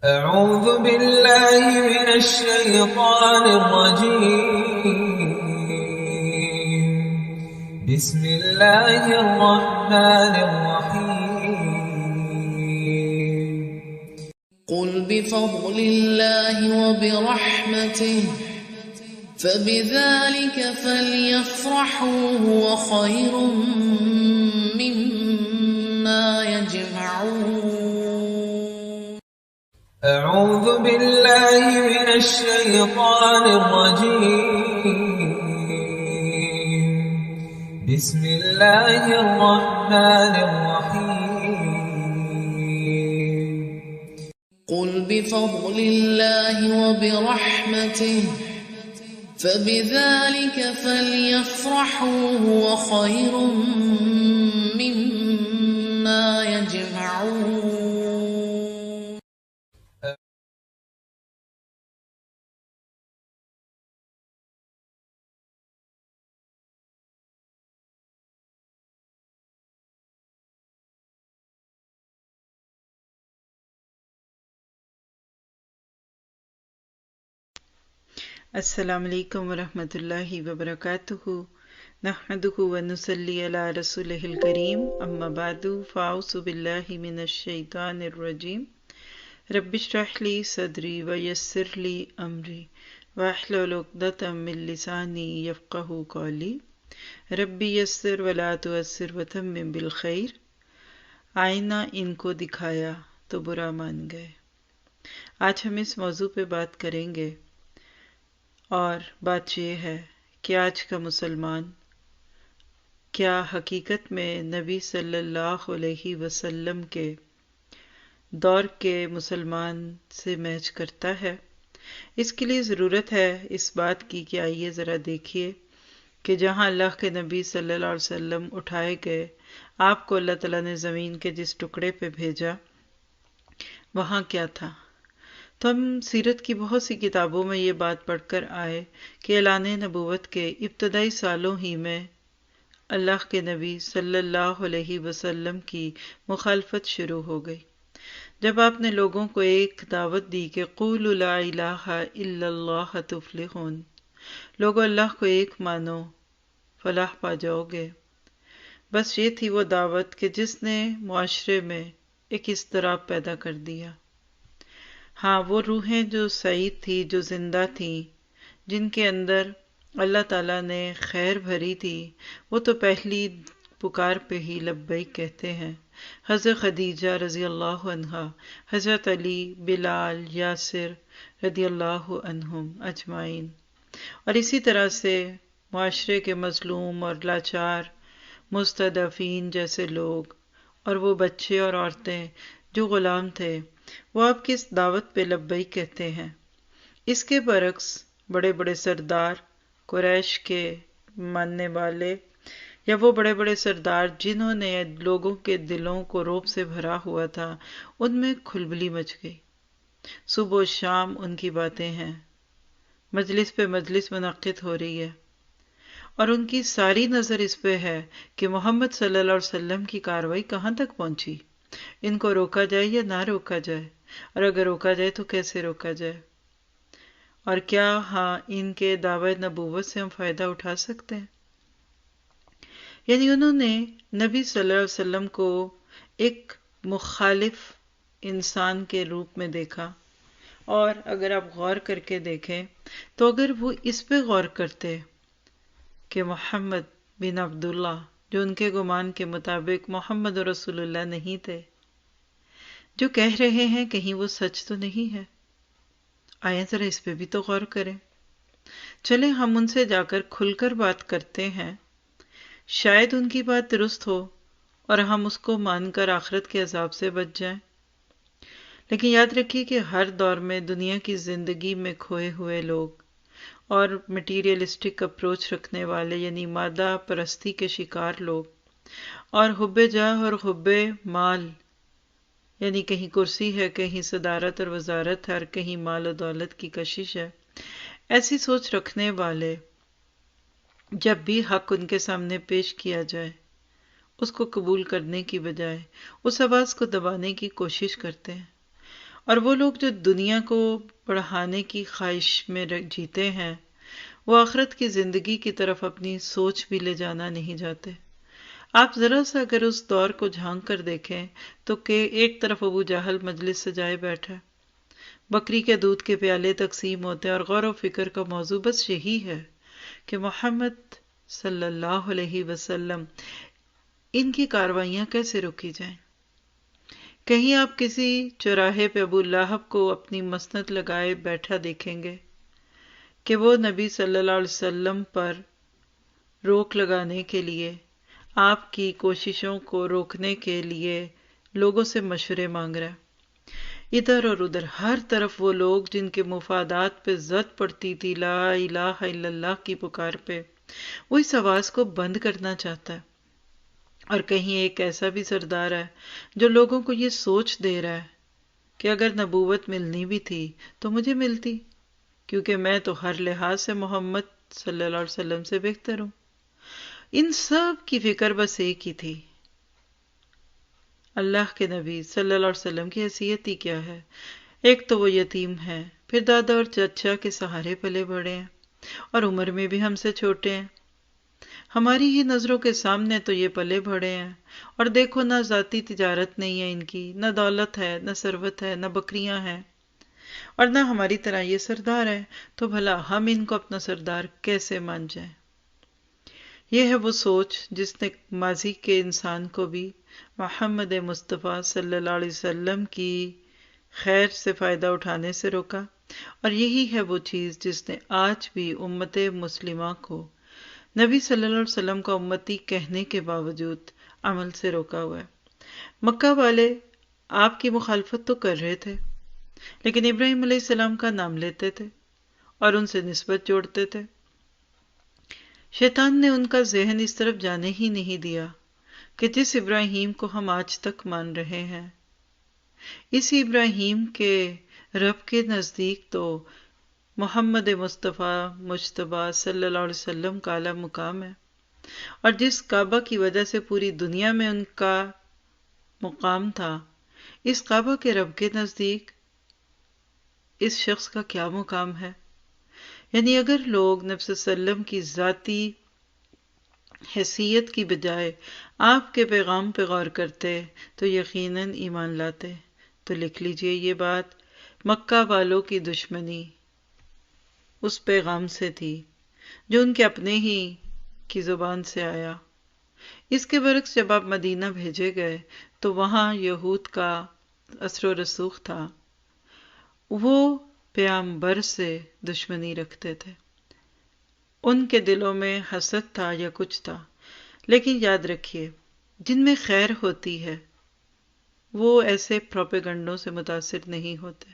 أعوذ بالله من الشيطان الرجيم. بسم الله الرحمن الرحيم. قل بفضل الله وبرحمته فبذلك فليفرحوا هو خير مما يجمعون. أعوذ بالله من الشيطان الرجيم. بسم الله الرحمن الرحيم. قل بفضل الله وبرحمته فبذلك فليفرحوا هو خير مما يجمعون. السلام علیکم ورحمۃ اللہ وبرکاتہ نحمدہ ونصلی علی رسولہ الکریم اما بعد فاعوذ باللہ من الشیطان الرجیم رب اشرح لی صدری ویسر لی امری واحلل عقدۃ من لسانی یفقہوا قولی ربی یسر ولا تعسر وتمم بالخیر. آئینہ ان کو دکھایا تو برا مان گئے. آج ہم اس موضوع پہ بات کریں گے، اور بات یہ ہے کہ آج کا مسلمان کیا حقیقت میں نبی صلی اللہ علیہ وسلم کے دور کے مسلمان سے میچ کرتا ہے؟ اس کے لیے ضرورت ہے اس بات کی کہ آئیے ذرا دیکھیے کہ جہاں اللہ کے نبی صلی اللہ علیہ وسلم اٹھائے گئے، آپ کو اللہ تعالیٰ نے زمین کے جس ٹکڑے پہ بھیجا وہاں کیا تھا. تو ہم سیرت کی بہت سی کتابوں میں یہ بات پڑھ کر آئے کہ اعلان نبوت کے ابتدائی سالوں ہی میں اللہ کے نبی صلی اللہ علیہ وسلم کی مخالفت شروع ہو گئی. جب آپ نے لوگوں کو ایک دعوت دی کہ قولوا لا الہ الا اللہ تفلحون، لوگوں اللہ کو ایک مانو فلاح پا جاؤ گے، بس یہ تھی وہ دعوت کہ جس نے معاشرے میں ایک اضطراب پیدا کر دیا. ہاں، وہ روحیں جو سعید تھی، جو زندہ تھیں، جن کے اندر اللہ تعالیٰ نے خیر بھری تھی، وہ تو پہلی پکار پہ ہی لبیک کہتے ہیں. حضرت خدیجہ رضی اللہ عنہا، حضرت علی، بلال، یاسر رضی اللہ عنہم اجمعین، اور اسی طرح سے معاشرے کے مظلوم اور لاچار مستضعفین جیسے لوگ، اور وہ بچے اور عورتیں جو غلام تھے، وہ آپ کی اس دعوت پہ لبیک کہتے ہیں. اس کے برعکس بڑے بڑے سردار قریش کے ماننے والے، یا وہ بڑے بڑے سردار جنہوں نے لوگوں کے دلوں کو رعب سے بھرا ہوا تھا، ان میں کھلبلی مچ گئی. صبح و شام ان کی باتیں ہیں، مجلس پہ مجلس منعقد ہو رہی ہے، اور ان کی ساری نظر اس پہ ہے کہ محمد صلی اللہ علیہ وسلم کی کاروائی کہاں تک پہنچی، ان کو روکا جائے یا نہ روکا جائے، اور اگر روکا جائے تو کیسے روکا جائے، اور کیا ان کے دعوی نبوت سے ہم فائدہ اٹھا سکتے ہیں. یعنی انہوں نے نبی صلی اللہ علیہ وسلم کو ایک مخالف انسان کے روپ میں دیکھا. اور اگر آپ غور کر کے دیکھیں تو اگر وہ اس پہ غور کرتے کہ محمد بن عبداللہ، جو ان کے گمان کے مطابق محمد رسول اللہ نہیں تھے، جو کہہ رہے ہیں کہیں وہ سچ تو نہیں ہے. آئیں ذرا اس پہ بھی تو غور کریں. چلیں ہم ان سے جا کر کھل کر بات کرتے ہیں، شاید ان کی بات درست ہو اور ہم اس کو مان کر آخرت کے عذاب سے بچ جائیں. لیکن یاد رکھیے کہ ہر دور میں دنیا کی زندگی میں کھوئے ہوئے لوگ اور مٹیریلسٹک اپروچ رکھنے والے، یعنی مادہ پرستی کے شکار لوگ، اور حب جاہ اور حب مال، یعنی کہیں کرسی ہے، کہیں صدارت اور وزارت ہے، اور کہیں مال و دولت کی کشش ہے، ایسی سوچ رکھنے والے جب بھی حق ان کے سامنے پیش کیا جائے اس کو قبول کرنے کی بجائے اس آواز کو دبانے کی کوشش کرتے ہیں. اور وہ لوگ جو دنیا کو بڑھانے کی خواہش میں جیتے ہیں وہ آخرت کی زندگی کی طرف اپنی سوچ بھی لے جانا نہیں جاتے۔ آپ ذرا سا اگر اس دور کو جھانک کر دیکھیں تو کہ ایک طرف ابو جہل مجلس سجائے بیٹھا، بکری کے دودھ کے پیالے تقسیم ہوتے ہیں اور غور و فکر کا موضوع بس یہی ہے کہ محمد صلی اللہ علیہ وسلم ان کی کاروائیاں کیسے روکی جائیں۔ کہیں آپ کسی چوراہے پہ ابو لہب کو اپنی مسند لگائے بیٹھا دیکھیں گے کہ وہ نبی صلی اللہ علیہ وسلم پر روک لگانے کے لیے، آپ کی کوششوں کو روکنے کے لیے لوگوں سے مشورے مانگ رہا ہے۔ ادھر اور ادھر ہر طرف وہ لوگ جن کے مفادات پہ زد پڑتی تھی لا الہ الا اللہ کی پکار پہ، وہ اس آواز کو بند کرنا چاہتا ہے۔ اور کہیں ایک ایسا بھی سردار ہے جو لوگوں کو یہ سوچ دے رہا ہے کہ اگر نبوت ملنی بھی تھی تو مجھے ملتی، کیونکہ میں تو ہر لحاظ سے محمد صلی اللہ علیہ وسلم سے بہتر ہوں۔ ان سب کی فکر بس ایک ہی تھی، اللہ کے نبی صلی اللہ علیہ وسلم کی حیثیت ہی کیا ہے۔ ایک تو وہ یتیم ہے، پھر دادا اور چچا کے سہارے پلے بڑے ہیں اور عمر میں بھی ہم سے چھوٹے ہیں، ہماری ہی نظروں کے سامنے تو یہ پلے بڑے ہیں، اور دیکھو نہ ذاتی تجارت نہیں ہے ان کی، نہ دولت ہے، نہ ثروت ہے، نہ بکریاں ہیں، اور نہ ہماری طرح یہ سردار ہے، تو بھلا ہم ان کو اپنا سردار کیسے مان جائیں۔ یہ ہے وہ سوچ جس نے ماضی کے انسان کو بھی محمد مصطفیٰ صلی اللہ علیہ وسلم کی خیر سے فائدہ اٹھانے سے روکا، اور یہی ہے وہ چیز جس نے آج بھی امت مسلمہ کو نبی صلی اللہ علیہ وسلم کا امتی کہنے کے باوجود عمل سے روکا ہوا ہے۔ مکہ والے آپ کی مخالفت تو کر رہے تھے، لیکن ابراہیم علیہ السلام کا نام لیتے تھے اور ان سے نسبت جوڑتے تھے۔ شیطان نے ان کا ذہن اس طرف جانے ہی نہیں دیا کہ جس ابراہیم کو ہم آج تک مان رہے ہیں، اسی ابراہیم کے رب کے نزدیک تو محمد مصطفیٰ مجتبیٰ صلی اللہ علیہ وسلم کا اعلیٰ مقام ہے، اور جس کعبہ کی وجہ سے پوری دنیا میں ان کا مقام تھا، اس کعبہ کے رب کے نزدیک اس شخص کا کیا مقام ہے۔ یعنی اگر لوگ نبی صلی اللہ علیہ وسلم کی ذاتی حیثیت کی بجائے آپ کے پیغام پہ غور کرتے تو یقیناً ایمان لاتے۔ تو لکھ لیجئے یہ بات، مکہ والوں کی دشمنی اس پیغام سے تھی جو ان کے اپنے ہی کی زبان سے آیا۔ اس کے برعکس جب آپ مدینہ بھیجے گئے تو وہاں یہود کا اثر و رسوخ تھا، وہ پیغمبر سے دشمنی رکھتے تھے، ان کے دلوں میں حسد تھا یا کچھ تھا۔ لیکن یاد رکھیے، جن میں خیر ہوتی ہے وہ ایسے پروپیگنڈوں سے متاثر نہیں ہوتے۔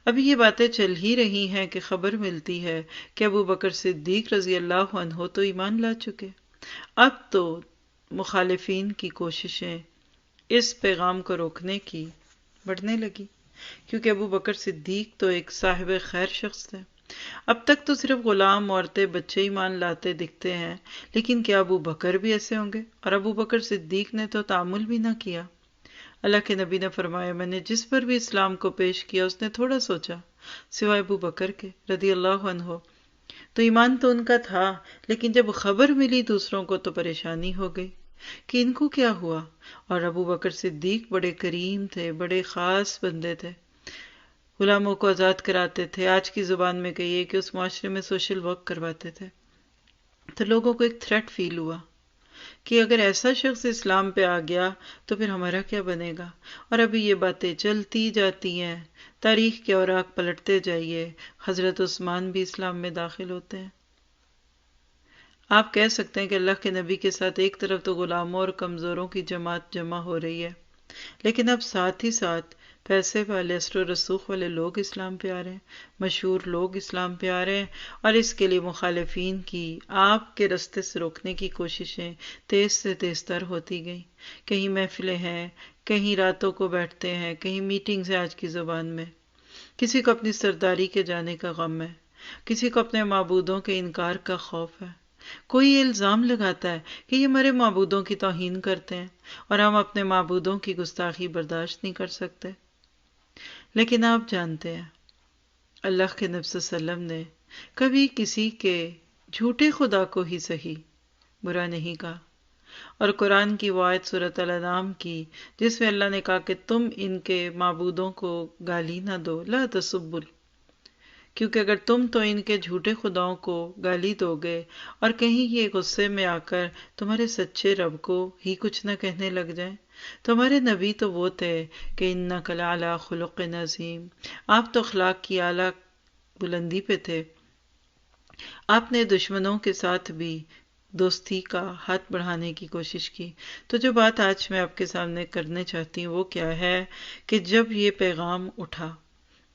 ابھی یہ باتیں چل ہی رہی ہیں کہ خبر ملتی ہے کہ ابو بکر صدیق رضی اللہ عنہ تو ایمان لا چکے۔ اب تو مخالفین کی کوششیں اس پیغام کو روکنے کی بڑھنے لگی، کیونکہ ابو بکر صدیق تو ایک صاحب خیر شخص تھے۔ اب تک تو صرف غلام، عورتیں، بچے ایمان لاتے دکھتے ہیں، لیکن کیا ابو بکر بھی ایسے ہوں گے؟ اور ابو بکر صدیق نے تو تعامل بھی نہ کیا۔ اللہ کے نبی نے فرمایا، میں نے جس پر بھی اسلام کو پیش کیا اس نے تھوڑا سوچا سوائے ابو بکر کے رضی اللہ عنہ۔ تو ایمان تو ان کا تھا، لیکن جب خبر ملی دوسروں کو تو پریشانی ہو گئی کہ ان کو کیا ہوا۔ اور ابو بکر صدیق بڑے کریم تھے، بڑے خاص بندے تھے، غلاموں کو آزاد کراتے تھے، آج کی زبان میں کہیے کہ اس معاشرے میں سوشل ورک کرواتے تھے۔ تو لوگوں کو ایک تھریٹ فیل ہوا کہ اگر ایسا شخص اسلام پہ آ گیا تو پھر ہمارا کیا بنے گا۔ اور ابھی یہ باتیں چلتی جاتی ہیں، تاریخ کے اوراق پلٹتے جائیے، حضرت عثمان بھی اسلام میں داخل ہوتے ہیں۔ آپ کہہ سکتے ہیں کہ اللہ کے نبی کے ساتھ ایک طرف تو غلاموں اور کمزوروں کی جماعت جمع ہو رہی ہے، لیکن اب ساتھ ہی ساتھ پیسے والے، اثر و رسوخ والے لوگ اسلام پہ آ رہے ہیں، مشہور لوگ اسلام پہ آ رہے ہیں، اور اس کے لیے مخالفین کی آپ کے رستے سے روکنے کی کوششیں تیز سے تیز تر ہوتی گئیں۔ کہیں محفلیں ہیں، کہیں راتوں کو بیٹھتے ہیں، کہیں میٹنگز ہیں آج کی زبان میں۔ کسی کو اپنی سرداری کے جانے کا غم ہے، کسی کو اپنے معبودوں کے انکار کا خوف ہے، کوئی الزام لگاتا ہے کہ یہ ہمارے معبودوں کی توہین کرتے ہیں اور ہم اپنے معبودوں کی گستاخی برداشت نہیں کر سکتے۔ لیکن آپ جانتے ہیں اللہ کے نبی صلی اللہ علیہ وسلم نے کبھی کسی کے جھوٹے خدا کو ہی صحیح برا نہیں کہا، اور قرآن کی وہ آیت سورۃ الانعام کی جس میں اللہ نے کہا کہ تم ان کے معبودوں کو گالی نہ دو، لا تسبوا، کیونکہ اگر تم تو ان کے جھوٹے خداؤں کو گالی دو گے اور کہیں یہ غصے میں آ کر تمہارے سچے رب کو ہی کچھ نہ کہنے لگ جائیں۔ تمہارے نبی تو وہ تھے کہ انک لعلی خلق عظیم، آپ تو اخلاق کی اعلیٰ بلندی پہ تھے، آپ نے دشمنوں کے ساتھ بھی دوستی کا ہاتھ بڑھانے کی کوشش کی۔ تو جو بات آج میں آپ کے سامنے کرنے چاہتی ہوں وہ کیا ہے کہ جب یہ پیغام اٹھا،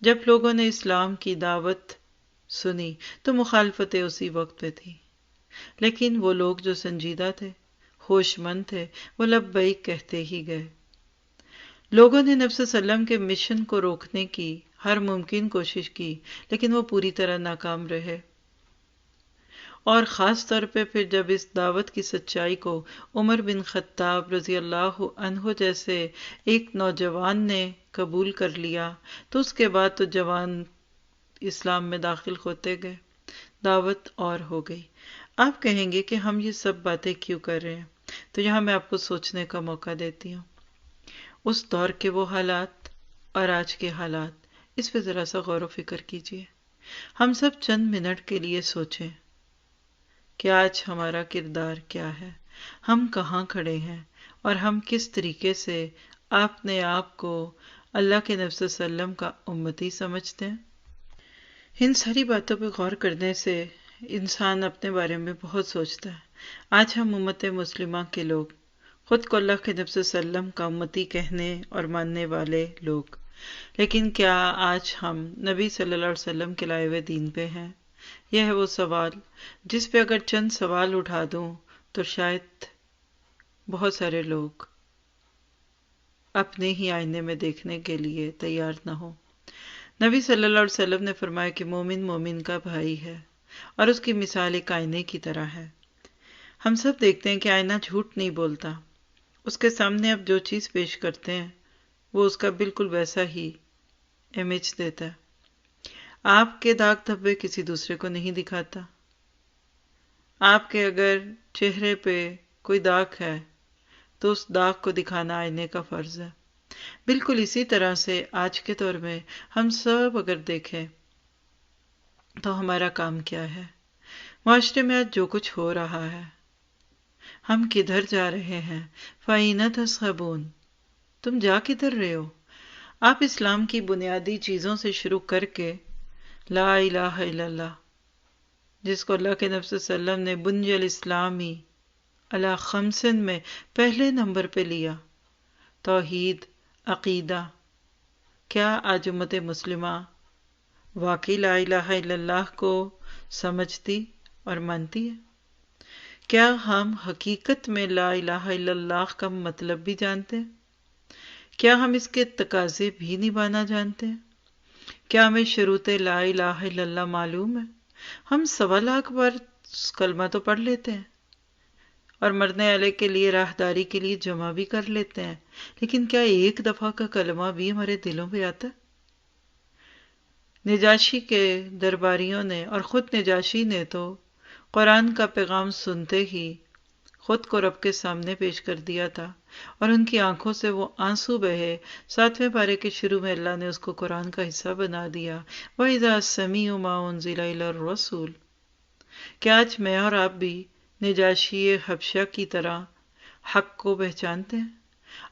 جب لوگوں نے اسلام کی دعوت سنی تو مخالفتیں اسی وقت پہ تھی، لیکن وہ لوگ جو سنجیدہ تھے، ہوش مند تھے، وہ لبیک کہتے ہی گئے۔ لوگوں نے نبی صلی اللہ علیہ وسلم کے مشن کو روکنے کی ہر ممکن کوشش کی، لیکن وہ پوری طرح ناکام رہے، اور خاص طور پہ پھر جب اس دعوت کی سچائی کو عمر بن خطاب رضی اللہ عنہ جیسے ایک نوجوان نے قبول کر لیا تو اس کے بعد تو جوان اسلام میں داخل ہوتے گئے، دعوت اور ہو گئی۔ آپ کہیں گے کہ ہم یہ سب باتیں کیوں کر رہے ہیں، تو یہاں میں آپ کو سوچنے کا موقع دیتی ہوں۔ اس دور کے وہ حالات اور آج کے حالات، اس پہ ذرا سا غور و فکر کیجئے۔ ہم سب چند منٹ کے لیے سوچیں کہ آج ہمارا کردار کیا ہے، ہم کہاں کھڑے ہیں، اور ہم کس طریقے سے اپنے آپ کو اللہ کے نبی صلی اللہ علیہ وسلم کا امتی سمجھتے ہیں۔ ان ساری باتوں پہ غور کرنے سے انسان اپنے بارے میں بہت سوچتا ہے۔ آج ہم امت مسلمہ کے لوگ، خود کو اللہ کے نبی صلی اللہ علیہ وسلم کا امتی کہنے اور ماننے والے لوگ، لیکن کیا آج ہم نبی صلی اللہ علیہ وسلم کے لائے ہوئے دین پہ ہیں؟ یہ ہے وہ سوال جس پہ اگر چند سوال اٹھا دوں تو شاید بہت سارے لوگ اپنے ہی آئینے میں دیکھنے کے لیے تیار نہ ہوں۔ نبی صلی اللہ علیہ وسلم نے فرمایا کہ مومن مومن کا بھائی ہے، اور اس کی مثال ایک آئینے کی طرح ہے۔ ہم سب دیکھتے ہیں کہ آئینہ جھوٹ نہیں بولتا، اس کے سامنے آپ جو چیز پیش کرتے ہیں وہ اس کا بالکل ویسا ہی امیج دیتا ہے۔ آپ کے داغ دھبے کسی دوسرے کو نہیں دکھاتا۔ آپ کے اگر چہرے پہ کوئی داغ ہے تو اس داغ کو دکھانا آئینے کا فرض ہے۔ بالکل اسی طرح سے آج کے دور میں ہم سب اگر دیکھیں تو ہمارا کام کیا ہے؟ معاشرے میں آج جو کچھ ہو رہا ہے، ہم کدھر جا رہے ہیں؟ فَأَيْنَ تَذْهَبُونَ، تم جا کدھر رہے ہو؟ آپ اسلام کی بنیادی چیزوں سے شروع کر کے لا الہ الا اللہ، جس کو اللہ کے نبی صلی اللہ علیہ وسلم نے بنی الاسلامی علی خمسن میں پہلے نمبر پہ لیا، توحید، عقیدہ، کیا آج امت مسلمہ واقعی لا الہ الا اللہ کو سمجھتی اور مانتی ہے؟ کیا ہم حقیقت میں لا الہ الا اللہ کا مطلب بھی جانتے ہیں؟ کیا ہم اس کے تقاضے بھی نبھانا جانتے ہیں؟ کیا ہمیں شروط لا الہ الا اللہ معلوم ہے؟ ہم 1.25 لاکھ بار کلمہ تو پڑھ لیتے ہیں اور مرنے والے کے لیے راہداری کے لیے جمع بھی کر لیتے ہیں، لیکن کیا ایک دفعہ کا کلمہ بھی ہمارے دلوں پہ آتا ہے؟ نجاشی کے درباریوں نے اور خود نجاشی نے تو قرآن کا پیغام سنتے ہی خود کو رب کے سامنے پیش کر دیا تھا، اور ان کی آنکھوں سے وہ آنسو بہے۔ 7ویں پارے کے شروع میں اللہ نے اس کو قرآن کا حصہ بنا دیا، وَإِذَا سَمِعُوا مَا أُنزِلَ إِلَى الرَّسُولِ۔ کہ آج میں اور آپ بھی نجاشی حبشہ کی طرح حق کو پہچانتے ہیں؟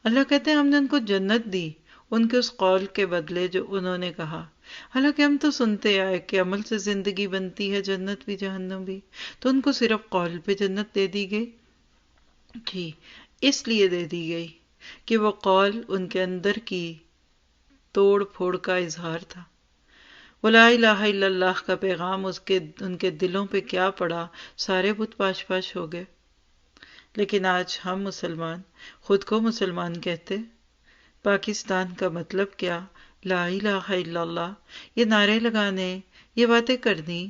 اللہ کہتے ہیں ہم نے ان کو جنت دی ان کے اس قول کے بدلے جو انہوں نے کہا، حالانکہ ہم تو سنتے آئے کہ عمل سے زندگی بنتی ہے، جنت بھی جہنم بھی، تو ان کو صرف قول پہ جنت دے دی گئی؟ جی، اس لیے دے دی گئی کہ وہ قول ان کے اندر کی توڑ پھوڑ کا اظہار تھا۔ وہ لا الہ الا اللہ کا پیغام ان کے دلوں پہ کیا پڑا، سارے بت پاش پاش ہو گئے۔ لیکن آج ہم مسلمان خود کو مسلمان کہتے، پاکستان کا مطلب کیا؟ لا الہ الا اللہ، یہ نعرے لگانے، یہ باتیں کرنی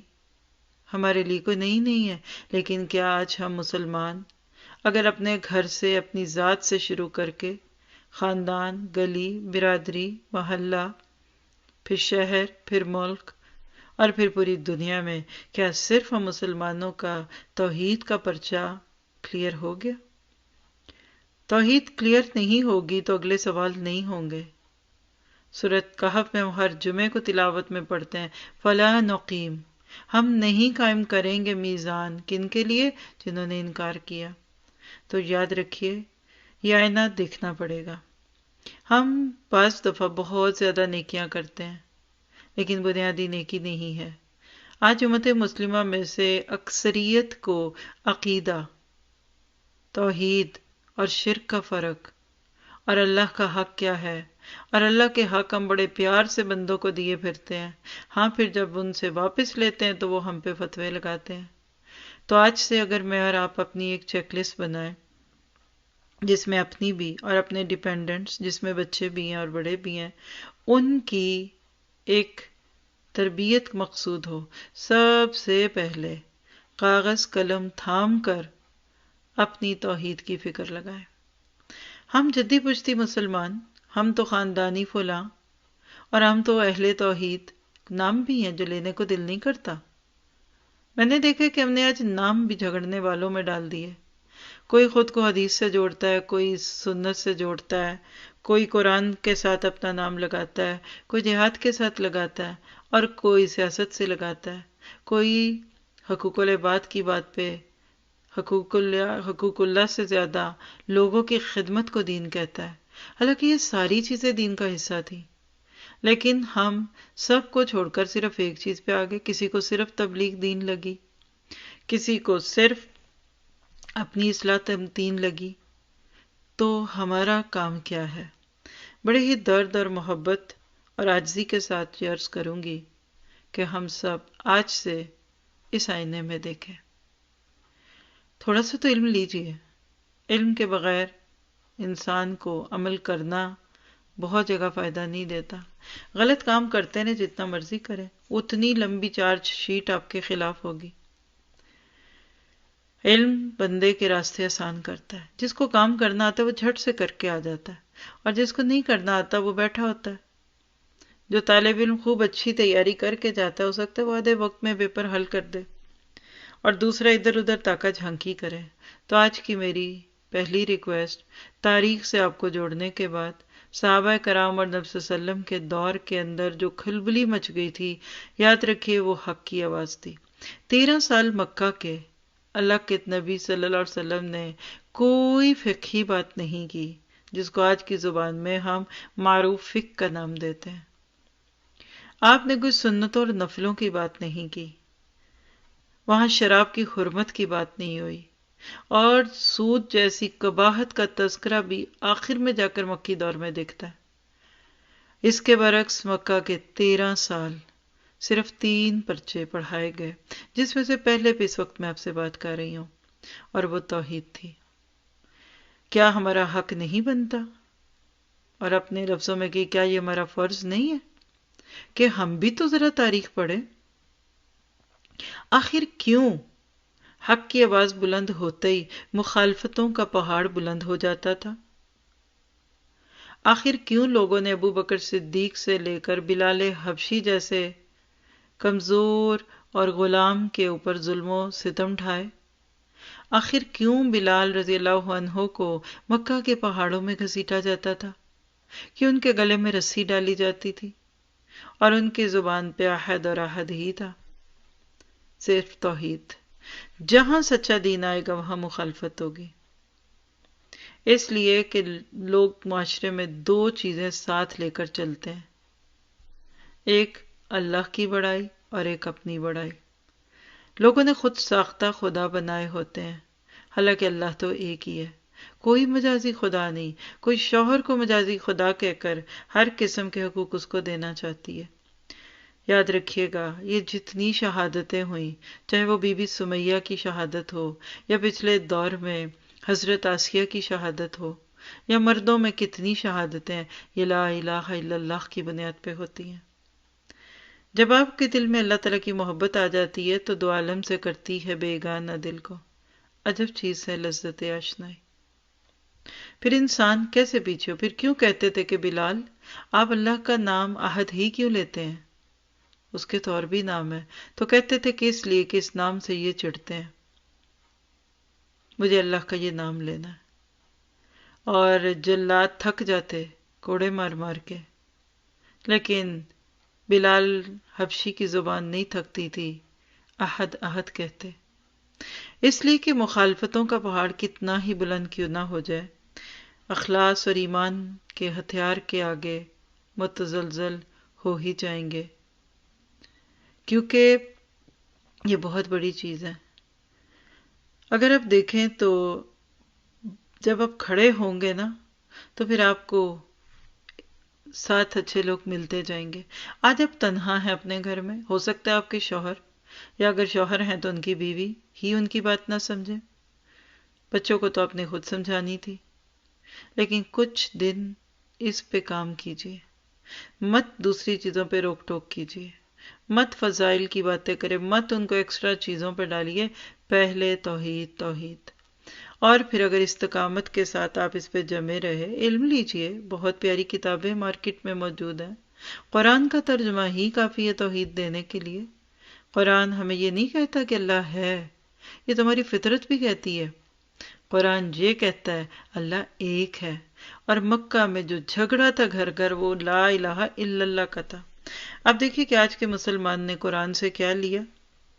ہمارے لیے کوئی نئی نہیں ہے۔ لیکن کیا آج ہم مسلمان اگر اپنے گھر سے، اپنی ذات سے شروع کر کے خاندان، گلی، برادری، محلہ، پھر شہر، پھر ملک اور پھر پوری دنیا میں کیا صرف ہم مسلمانوں کا توحید کا پرچہ کلیئر ہو گیا؟ توحید کلیئر نہیں ہوگی تو اگلے سوال نہیں ہوں گے۔ سورۃ کہف میں ہم ہر جمعے کو تلاوت میں پڑھتے ہیں فَلَا نُقِيمُ، ہم نہیں قائم کریں گے میزان، کن کے لیے؟ جنہوں نے انکار کیا۔ تو یاد رکھیے یہ آئینہ دیکھنا پڑے گا۔ ہم بعض دفعہ بہت زیادہ نیکیاں کرتے ہیں لیکن بنیادی نیکی نہیں ہے۔ آج امت مسلمہ میں سے اکثریت کو عقیدہ، توحید اور شرک کا فرق، اور اللہ کا حق کیا ہے، اور اللہ کے حق ہم بڑے پیار سے بندوں کو دیے پھرتے ہیں، ہاں پھر جب ان سے واپس لیتے ہیں تو وہ ہم پہ فتوے لگاتے ہیں۔ تو آج سے اگر میں اور آپ اپنی ایک چیک لسٹ بنائیں جس میں اپنی بھی اور اپنے ڈیپینڈنٹس، جس میں بچے بھی ہیں اور بڑے بھی ہیں، ان کی ایک تربیت مقصود ہو، سب سے پہلے کاغذ قلم تھام کر اپنی توحید کی فکر لگائیں۔ ہم جدی پشتی مسلمان، ہم تو خاندانی فلاں، اور ہم تو اہل توحید، نام بھی ہیں جو لینے کو دل نہیں کرتا۔ میں نے دیکھا کہ ہم نے آج نام بھی جھگڑنے والوں میں ڈال دیے۔ کوئی خود کو حدیث سے جوڑتا ہے، کوئی سنت سے جوڑتا ہے، کوئی قرآن کے ساتھ اپنا نام لگاتا ہے، کوئی جہاد کے ساتھ لگاتا ہے، اور کوئی سیاست سے لگاتا ہے، کوئی حقوق العباد کی بات پہ حقوق اللہ سے زیادہ لوگوں کی خدمت کو دین کہتا ہے، حالانکہ یہ ساری چیزیں دین کا حصہ تھی۔ لیکن ہم سب کو چھوڑ کر صرف ایک چیز پہ آگے، کسی کو صرف تبلیغ دین لگی، کسی کو صرف اپنی اصلاح دین لگی۔ تو ہمارا کام کیا ہے؟ بڑے ہی درد اور محبت اور عاجزی کے ساتھ عرض کروں گی کہ ہم سب آج سے اس آئینے میں دیکھیں۔ تھوڑا سا تو علم لیجئے۔ علم کے بغیر انسان کو عمل کرنا بہت جگہ فائدہ نہیں دیتا۔ غلط کام کرتے رہیں، جتنا مرضی کریں، اتنی لمبی چارج شیٹ آپ کے خلاف ہوگی۔ علم بندے کے راستے آسان کرتا ہے۔ جس کو کام کرنا آتا ہے وہ جھٹ سے کر کے آ جاتا ہے، اور جس کو نہیں کرنا آتا وہ بیٹھا ہوتا ہے۔ جو طالب علم خوب اچھی تیاری کر کے جاتا ہے، ہو سکتا ہے وہ آدھے وقت میں پیپر حل کر دے، اور دوسرا ادھر ادھر تاکہ جھانکی کرے۔ تو آج کی میری پہلی ریکویسٹ، تاریخ سے آپ کو جوڑنے کے بعد صحابہ کرام اور نبی صلی اللہ علیہ وسلم کے دور کے اندر جو کھلبلی مچ گئی تھی، یاد رکھیے وہ حق کی آواز تھی۔ 13 سال مکہ کے اللہ کے نبی صلی اللہ علیہ وسلم نے کوئی فقہی بات نہیں کی جس کو آج کی زبان میں ہم معروف فقہ کا نام دیتے ہیں۔ آپ نے کوئی سنتوں اور نفلوں کی بات نہیں کی، وہاں شراب کی حرمت کی بات نہیں ہوئی، اور سود جیسی قباحت کا تذکرہ بھی آخر میں جا کر مکی دور میں دکھتا ہے۔ اس کے برعکس مکہ کے 13 سال صرف 3 پرچے پڑھائے گئے، جس میں سے پہلے بھی اس وقت میں آپ سے بات کر رہی ہوں، اور وہ توحید تھی۔ کیا ہمارا حق نہیں بنتا؟ اور اپنے لفظوں میں کہ کیا یہ ہمارا فرض نہیں ہے کہ ہم بھی تو ذرا تاریخ پڑھیں؟ آخر کیوں حق کی آواز بلند ہوتے ہی مخالفتوں کا پہاڑ بلند ہو جاتا تھا؟ آخر کیوں لوگوں نے ابو بکر صدیق سے لے کر بلال حبشی جیسے کمزور اور غلام کے اوپر ظلم و ستم ڈھائے؟ آخر کیوں بلال رضی اللہ عنہ کو مکہ کے پہاڑوں میں گھسیٹا جاتا تھا؟ کہ ان کے گلے میں رسی ڈالی جاتی تھی اور ان کی زبان پہ احد اور احد ہی تھا، صرف توحید۔ جہاں سچا دین آئے گا وہاں مخالفت ہوگی، اس لیے کہ لوگ معاشرے میں 2 چیزیں ساتھ لے کر چلتے ہیں، ایک اللہ کی بڑائی اور ایک اپنی بڑائی۔ لوگوں نے خود ساختہ خدا بنائے ہوتے ہیں، حالانکہ اللہ تو ایک ہی ہے، کوئی مجازی خدا نہیں۔ کوئی شوہر کو مجازی خدا کہہ کر ہر قسم کے حقوق اس کو دینا چاہتی ہے۔ یاد رکھیے گا، یہ جتنی شہادتیں ہوئیں، چاہے وہ بی بی سمیہ کی شہادت ہو، یا پچھلے دور میں حضرت آسیہ کی شہادت ہو، یا مردوں میں کتنی شہادتیں، یہ لا الہ الا اللہ کی بنیاد پہ ہوتی ہیں۔ جب آپ کے دل میں اللہ تعالیٰ کی محبت آ جاتی ہے تو 2 عالم سے کرتی ہے بیگانہ دل کو۔ عجب چیز ہے لذت آشنائی۔ پھر انسان کیسے پیچھے ہو؟ پھر کیوں کہتے تھے کہ بلال آپ اللہ کا نام احد ہی کیوں لیتے ہیں؟ اس کے تو اور بھی نام ہے. تو کہتے تھے کہ اس لیے کہ اس نام سے یہ چڑھتے ہیں، مجھے اللہ کا یہ نام لینا ہے. اور جلات تھک جاتے کوڑے مار مار کے، لیکن بلال حبشی کی زبان نہیں تھکتی تھی، احد احد کہتے. اس لیے کہ مخالفتوں کا پہاڑ کتنا ہی بلند کیوں نہ ہو جائے، اخلاص اور ایمان کے ہتھیار کے آگے متزلزل ہو ہی جائیں گے، کیونکہ یہ بہت بڑی چیز ہے. اگر آپ دیکھیں تو جب آپ کھڑے ہوں گے نا تو پھر آپ کو ساتھ اچھے لوگ ملتے جائیں گے. آج آپ تنہا ہیں اپنے گھر میں، ہو سکتا ہے آپ کے شوہر یا اگر شوہر ہیں تو ان کی بیوی ہی ان کی بات نہ سمجھے، بچوں کو تو آپ نے خود سمجھانی تھی. لیکن کچھ دن اس پہ کام کیجیے، مت دوسری چیزوں پہ روک ٹوک کیجیے، مت فضائل کی باتیں کرے، مت ان کو ایکسٹرا چیزوں پہ ڈالیے. پہلے توحید توحید، اور پھر اگر استقامت کے ساتھ آپ اس پہ جمے رہے، علم لیجئے. بہت پیاری کتابیں مارکیٹ میں موجود ہیں. قرآن کا ترجمہ ہی کافی ہے توحید دینے کے لیے. قرآن ہمیں یہ نہیں کہتا کہ اللہ ہے، یہ تمہاری فطرت بھی کہتی ہے. قرآن یہ کہتا ہے اللہ ایک ہے. اور مکہ میں جو جھگڑا تھا گھر گھر، وہ لا الہ الا اللہ کا تھا. اب دیکھیے کہ آج کے مسلمان نے قرآن سے کیا لیا؟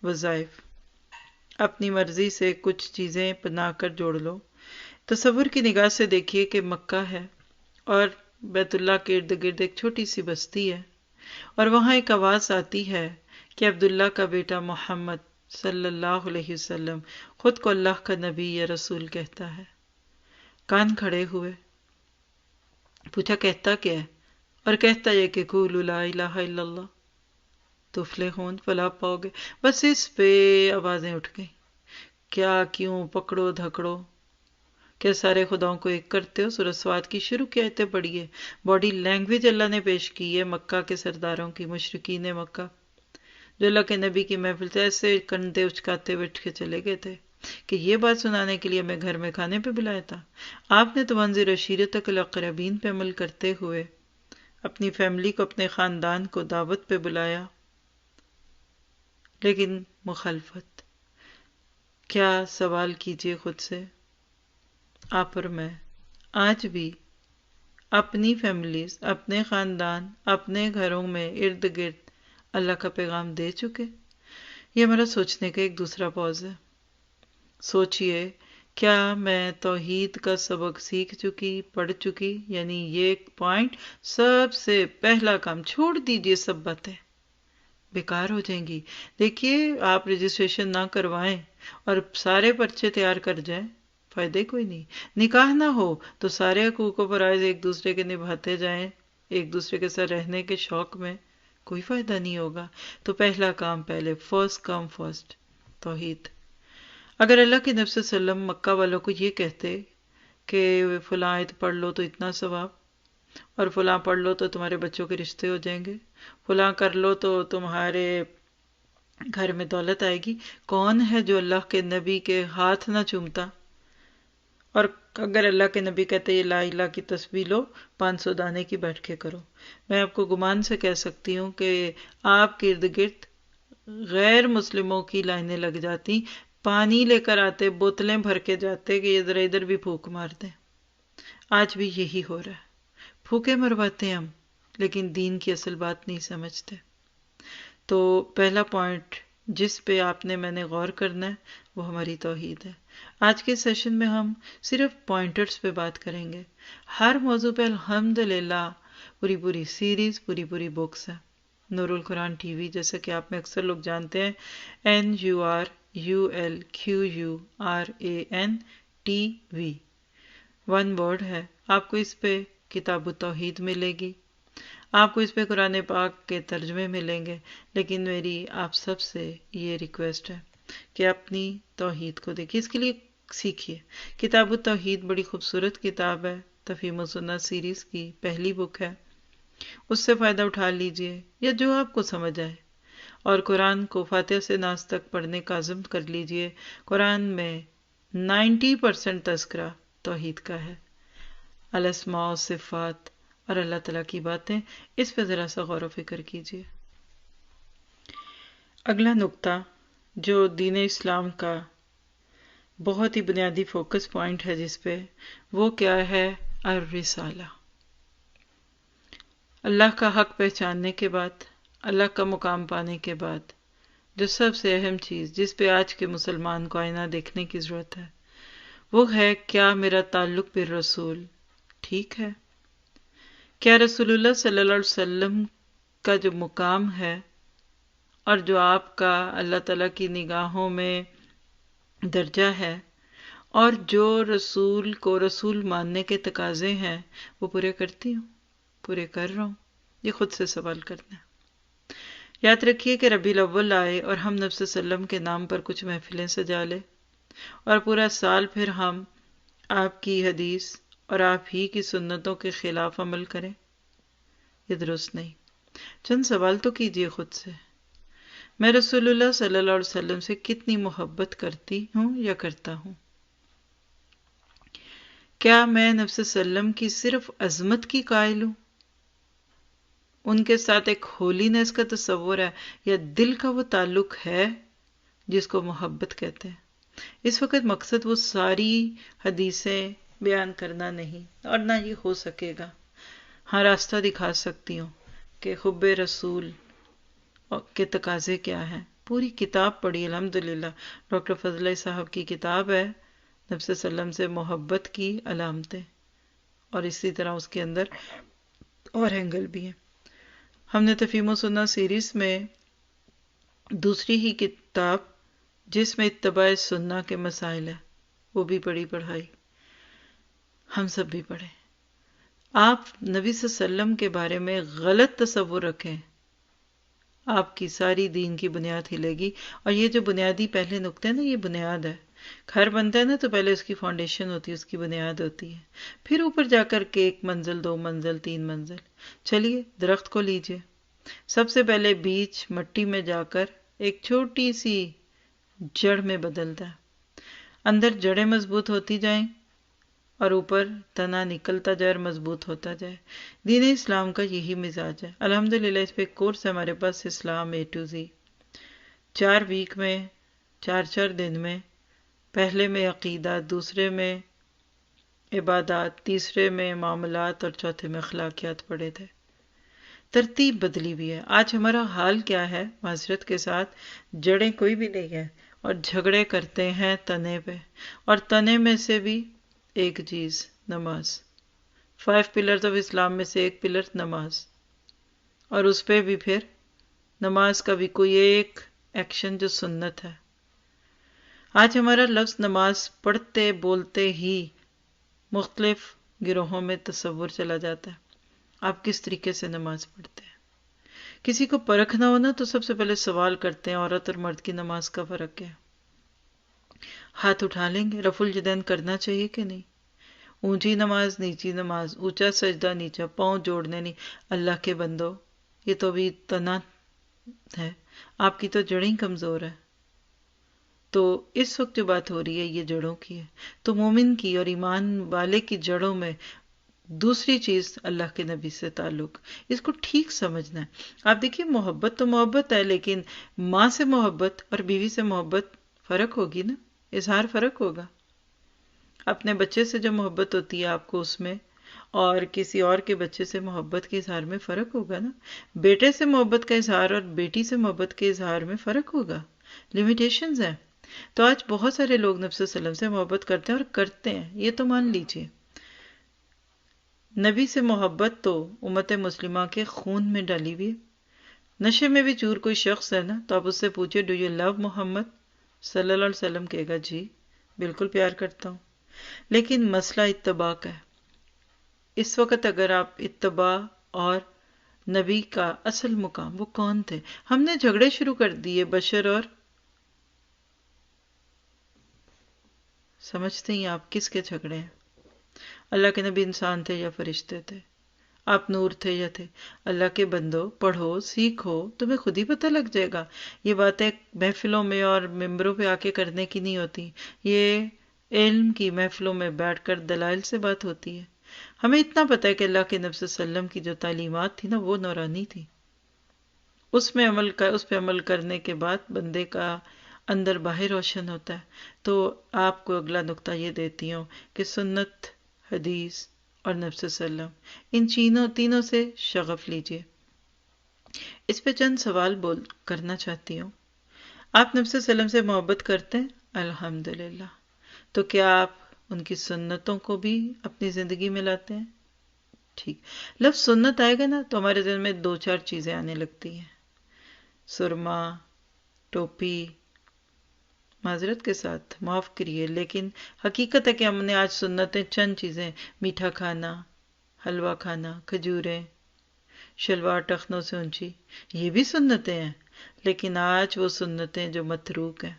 وظائف. اپنی مرضی سے کچھ چیزیں بنا کر جوڑ لو. تصور کی نگاہ سے دیکھیے کہ مکہ ہے اور بیت اللہ کے ارد گرد ایک چھوٹی سی بستی ہے، اور وہاں ایک آواز آتی ہے کہ عبداللہ کا بیٹا محمد صلی اللہ علیہ وسلم خود کو اللہ کا نبی یا رسول کہتا ہے. کان کھڑے ہوئے، پوچھا کہتا کیا ہے؟ اور کہتا یہ کہ قولوا لا الہ الا اللہ تفلحون، فلاح پاؤ گے. بس اس پہ آوازیں اٹھ گئیں. کیا کیوں پکڑو دھکڑو، کیا سارے خداؤں کو ایک کرتے ہو؟ سورہ سواد کی شروع کی آیتیں پڑھیے. باڈی لینگویج اللہ نے پیش کی ہے مکہ کے سرداروں کی، مشرکین مکہ، جو اللہ کے نبی کی محفل سے ایسے کندھے اچکاتے ہوئے کے چلے گئے تھے کہ یہ بات سنانے کے لیے ہمیں گھر میں کھانے پہ بلایا تھا. آپ نے تو وانذر عشیرتک الاقربین پہ عمل کرتے ہوئے اپنی فیملی کو، اپنے خاندان کو دعوت پہ بلایا، لیکن مخالفت. کیا سوال کیجئے خود سے، آپ اور میں آج بھی اپنی فیملیز، اپنے خاندان، اپنے گھروں میں ارد گرد اللہ کا پیغام دے چکے؟ یہ ہمارا سوچنے کا ایک دوسرا پوز ہے. سوچئے کیا میں توحید کا سبق سیکھ چکی، پڑھ چکی؟ یعنی یہ پوائنٹ سب سے پہلا کام. چھوڑ دیجئے سب باتیں، بیکار ہو جائیں گی. دیکھیے آپ رجسٹریشن نہ کروائیں اور سارے پرچے تیار کر جائیں، فائدے کوئی نہیں. نکاح نہ ہو تو سارے حقوق و فرائض ایک دوسرے کے نبھاتے جائیں، ایک دوسرے کے ساتھ رہنے کے شوق میں، کوئی فائدہ نہیں ہوگا. تو پہلا کام پہلے، فرسٹ کم فرسٹ، توحید. اگر اللہ کے نبی صلی اللہ علیہ وسلم مکہ والوں کو یہ کہتے کہ فلاں آیت پڑھ لو تو اتنا ثواب، اور فلاں پڑھ لو تو تمہارے بچوں کے رشتے ہو جائیں گے، فلاں کر لو تو تمہارے گھر میں دولت آئے گی، کون ہے جو اللہ کے نبی کے ہاتھ نہ چومتا؟ اور اگر اللہ کے نبی کہتے یہ لا الہ کی تسبیح لو 500 دانے کی بیٹھ کے کرو، میں آپ کو گمان سے کہہ سکتی ہوں کہ آپ کے ارد گرد غیر مسلموں کی لائنیں لگ جاتی، پانی لے کر آتے، بوتلیں بھر کے جاتے کہ یہ ذرا ادھر بھی پھونک مار دیں. آج بھی یہی ہو رہا ہے، پھونکے مرواتے ہیں ہم، لیکن دین کی اصل بات نہیں سمجھتے. تو پہلا پوائنٹ جس پہ آپ نے میں نے غور کرنا ہے وہ ہماری توحید ہے. آج کے سیشن میں ہم صرف پوائنٹرز پہ بات کریں گے. ہر موضوع پہ الحمدللہ پوری سیریز، پوری بکس ہے. نور القرآن ٹی وی، جیسا کہ آپ میں اکثر لوگ جانتے ہیں، NURULQURAN TV، ون ورڈ ہے. آپ کو اس پہ کتاب التوحید ملے گی، آپ کو اس پہ قرآن پاک کے ترجمے ملیں گے. لیکن میری آپ سب سے یہ ریکویسٹ ہے کہ اپنی توحید کو دیکھیے، اس کے لیے سیکھیے. کتاب التوحید بڑی خوبصورت کتاب ہے، تفہیم السنت سیریز کی پہلی بک ہے. اس سے فائدہ اٹھا لیجئے یا جو آپ کو سمجھ آئے، اور قرآن کو فاتحہ سے ناس تک پڑھنے کا عزم کر لیجئے. قرآن میں 90% تذکرہ توحید کا ہے. الاسماء و صفات اور اللہ تعالیٰ کی باتیں، اس پہ ذرا سا غور و فکر کیجیے۔ اگلا نقطہ جو دین اسلام کا بہت ہی بنیادی فوکس پوائنٹ ہے جس پہ، وہ کیا ہے؟ الرسالہ۔ اللہ کا حق پہچاننے کے بعد، اللہ کا مقام پانے کے بعد، جو سب سے اہم چیز جس پہ آج کے مسلمان کو آئینہ دیکھنے کی ضرورت ہے، وہ ہے کیا میرا تعلق بالرسول ٹھیک ہے؟ کیا رسول اللہ صلی اللہ علیہ وسلم کا جو مقام ہے اور جو آپ کا اللہ تعالیٰ کی نگاہوں میں درجہ ہے، اور جو رسول کو رسول ماننے کے تقاضے ہیں، وہ پورے کرتی ہوں، پورے کر رہا ہوں؟ یہ خود سے سوال کرنا ہے۔ یاد رکھیے کہ ربیع الاول آئے اور ہم نبی صلی اللہ علیہ وسلم کے نام پر کچھ محفلیں سجا لے اور پورا سال پھر ہم آپ کی حدیث اور آپ ہی کی سنتوں کے خلاف عمل کریں، یہ درست نہیں۔ چند سوال تو کیجئے خود سے، میں رسول اللہ صلی اللہ علیہ وسلم سے کتنی محبت کرتی ہوں یا کرتا ہوں؟ کیا میں نبی صلی اللہ علیہ وسلم کی صرف عظمت کی قائل ہوں؟ ان کے ساتھ ایک ہولینس کا تصور ہے یا دل کا وہ تعلق ہے جس کو محبت کہتے ہیں؟ اس وقت مقصد وہ ساری حدیثیں بیان کرنا نہیں، اور نہ یہ ہو سکے گا۔ ہاں، راستہ دکھا سکتی ہوں کہ حب رسول کے تقاضے کیا ہیں۔ پوری کتاب پڑھی، الحمدللہ ڈاکٹر فضل علی صاحب کی کتاب ہے نبی صلی اللہ علیہ وسلم سے محبت کی علامتیں، اور اسی طرح اس کے اندر اور اینگل بھی ہیں۔ ہم نے تفہیم و سنہ سیریز میں دوسری ہی کتاب جس میں اتباع سنہ کے مسائل ہیں، وہ بھی پڑھائی، ہم سب بھی پڑھیں۔ آپ نبی صلی اللہ علیہ وسلم کے بارے میں غلط تصور رکھیں، آپ کی ساری دین کی بنیاد ہلے گی۔ اور یہ جو بنیادی پہلے نقطے ہیں نا، یہ بنیاد ہے۔ گھر بنتا ہے نا تو پہلے اس کی فاؤنڈیشن ہوتی ہے، اس کی بنیاد ہوتی ہے، پھر اوپر جا کر کے 1 منزل 2 منزل 3 منزل۔ چلیے درخت کو لیجئے، سب سے پہلے بیج مٹی میں جا کر ایک چھوٹی سی جڑ میں بدلتا ہے، اندر جڑیں مضبوط ہوتی جائیں اور اوپر تنا نکلتا جائے اور مضبوط ہوتا جائے۔ دین اسلام کا یہی مزاج ہے۔ الحمدللہ اس پہ ایک کورس ہے ہمارے پاس، اسلام A to Z، 4 ویک میں 4 دن میں، پہلے میں عقیدہ، دوسرے میں عبادات، تیسرے میں معاملات اور چوتھے میں اخلاقیات پڑھے تھے۔ ترتیب بدلی ہوئی ہے۔ آج ہمارا حال کیا ہے؟ معذرت کے ساتھ، جڑیں کوئی بھی نہیں ہے اور جھگڑے کرتے ہیں تنے پہ، اور تنے میں سے بھی ایک چیز، نماز۔ 5 پلرز آف اسلام میں سے ایک پلر نماز، اور اس پہ بھی پھر نماز کا بھی کوئی ایک ایکشن جو سنت ہے۔ آج ہمارا لفظ نماز پڑھتے بولتے ہی مختلف گروہوں میں تصور چلا جاتا ہے۔ آپ کس طریقے سے نماز پڑھتے ہیں؟ کسی کو پرکھنا ہو نا تو سب سے پہلے سوال کرتے ہیں عورت اور مرد کی نماز کا فرق کیا ہے؟ ہاتھ اٹھا لیں گے، رفع الجدین کرنا چاہیے کہ نہیں؟ اونچی نماز، نیچی نماز، اونچا سجدہ، نیچا، پاؤں جوڑنے نہیں۔ اللہ کے بندو، یہ تو بھی تنا ہے، آپ کی تو جڑیں کمزور ہے۔ تو اس وقت جو بات ہو رہی ہے یہ جڑوں کی ہے۔ تو مومن کی اور ایمان والے کی جڑوں میں دوسری چیز اللہ کے نبی سے تعلق، اس کو ٹھیک سمجھنا ہے۔ آپ دیکھیے، محبت تو محبت ہے، لیکن ماں سے محبت اور بیوی سے محبت فرق ہوگی نا، اظہار فرق ہوگا۔ اپنے بچے سے جو محبت ہوتی ہے آپ کو، اس میں اور کسی اور کے بچے سے محبت کے اظہار میں فرق ہوگا نا۔ بیٹے سے محبت کا اظہار اور بیٹی سے محبت کے اظہار میں فرق ہوگا، لیمیٹیشنز ہیں۔ تو آج بہت سارے لوگ نبی صلی اللہ علیہ وسلم سے محبت کرتے ہیں اور کرتے ہیں، یہ تو مان لیجئے۔ نبی سے محبت تو امت مسلمہ کے خون میں ڈالی ہوئی ہے۔ نشے میں بھی چور کوئی شخص ہے نا، تو آپ اس سے پوچھے ڈو یو لو محمد صلی اللہ علیہ وسلم، کہے گا جی بالکل پیار کرتا ہوں۔ لیکن مسئلہ اتباع کا ہے۔ اس وقت اگر آپ اتباع اور نبی کا اصل مقام وہ کون تھے، ہم نے جھگڑے شروع کر دیے بشر اور، سمجھتے ہیں آپ کس کے جھگڑے ہیں؟ اللہ کے نبی انسان تھے یا فرشتے تھے؟ آپ نور تھے یا تھے؟ اللہ کے بندو، پڑھو، سیکھو، تمہیں خود ہی پتہ لگ جائے گا۔ یہ باتیں محفلوں میں اور ممبروں پہ آ کے کرنے کی نہیں ہوتی، یہ علم کی محفلوں میں بیٹھ کر دلائل سے بات ہوتی ہے۔ ہمیں اتنا پتہ ہے کہ اللہ کے نبی صلی اللہ علیہ وسلم کی جو تعلیمات تھی نا وہ نورانی تھی، اس پہ عمل کرنے کے بعد بندے کا اندر باہر روشن ہوتا ہے۔ تو آپ کو اگلا نقطہ یہ دیتی ہوں کہ سنت، حدیث اور نبی صلی اللہ علیہ وسلم ان تینوں سے شغف لیجئے۔ اس پہ چند سوال کرنا چاہتی ہوں۔ آپ نبی صلی اللہ علیہ وسلم سے محبت کرتے ہیں؟ الحمدللہ۔ تو کیا آپ ان کی سنتوں کو بھی اپنی زندگی میں لاتے ہیں؟ ٹھیک۔ لفظ سنت آئے گا نا تو ہمارے ذہن میں دو چار چیزیں آنے لگتی ہیں، سرما، ٹوپی، معذرت کے ساتھ معاف کریے، لیکن حقیقت ہے کہ ہم نے آج سنتیں چند چیزیں، میٹھا کھانا، حلوہ کھانا، کھجوریں، شلوار ٹخنوں سے اونچی، یہ بھی سنتیں ہیں، لیکن آج وہ سنتیں جو متروک ہیں۔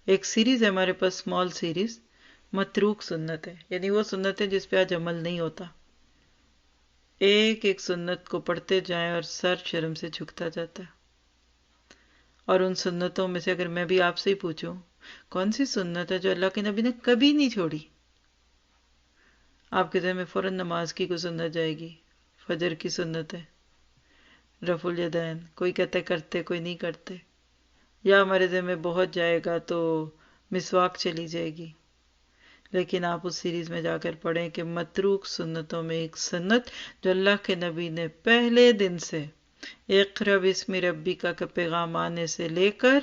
ایک سیریز ہے ہمارے پاس، اسمال سیریز، متروک سنت ہے، یعنی وہ سنت ہے جس پہ آج عمل نہیں ہوتا۔ ایک ایک سنت کو پڑھتے جائیں اور سر شرم سے جھکتا جاتا ہے۔ اور ان سنتوں میں سے اگر میں بھی آپ سے ہی پوچھوں کون سی سنت ہے جو اللہ کے نبی نے کبھی نہیں چھوڑی، آپ کے ذہن میں فوراً نماز کی کوئی سنت جائے گی، فجر کی سنت ہے، رفع الیدین، کوئی کہتے کرتے کوئی نہیں کرتے، یا ہمارے ذہن میں بہت جائے گا تو مسواک چلی جائے گی۔ لیکن آپ اس سیریز میں جا کر پڑھیں کہ متروک سنتوں میں ایک سنت جو اللہ کے نبی نے پہلے دن سے اقرا بسم ربک کا پیغام آنے سے لے کر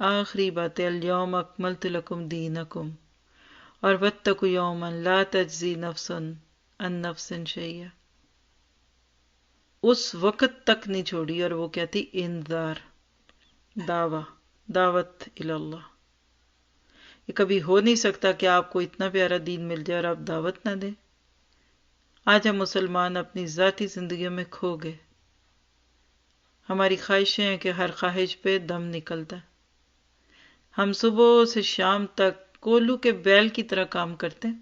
آخری بات الیوم اکملت لکم دینکم اور واتقوا یوما لا تجزی نفس عن نفس شیئا، اس وقت تک نہیں چھوڑی، اور وہ کہتی انذار، دعوت اللہ۔ یہ کبھی ہو نہیں سکتا کہ آپ کو اتنا پیارا دین مل جائے اور آپ دعوت نہ دیں۔ آج ہم مسلمان اپنی ذاتی زندگیوں میں کھو گئے، ہماری خواہشیں ہیں کہ ہر خواہش پہ دم نکلتا ہے، ہم صبح سے شام تک کولو کے بیل کی طرح کام کرتے ہیں،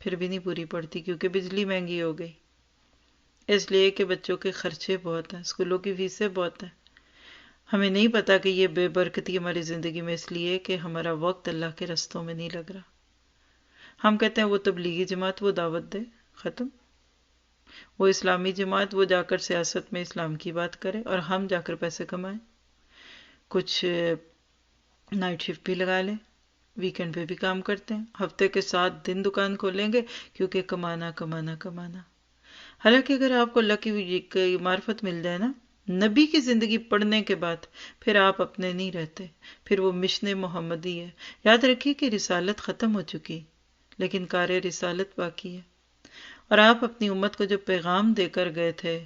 پھر بھی نہیں پوری پڑتی کیونکہ بجلی مہنگی ہو گئی، اس لیے کہ بچوں کے خرچے بہت ہیں، اسکولوں کی فیسیں بہت ہیں۔ ہمیں نہیں پتا کہ یہ بے برکتی ہماری زندگی میں اس لیے کہ ہمارا وقت اللہ کے رستوں میں نہیں لگ رہا۔ ہم کہتے ہیں وہ تبلیغی جماعت وہ دعوت دے، ختم۔ وہ اسلامی جماعت وہ جا کر سیاست میں اسلام کی بات کرے اور ہم جا کر پیسے کمائیں، کچھ نائٹ شفٹ بھی لگا لیں، ویکنڈ پہ بھی کام کرتے ہیں، ہفتے کے 7 دن دکان کھولیں گے کیونکہ کمانا کمانا کمانا۔ حالانکہ اگر آپ کو اللہ کی معرفت مل جائے نا نبی کی زندگی پڑھنے کے بعد، پھر آپ اپنے نہیں رہتے، پھر وہ مشن محمدی ہے۔ یاد رکھیے کہ رسالت ختم ہو چکی لیکن کار رسالت باقی ہے، اور آپ اپنی امت کو جو پیغام دے کر گئے تھے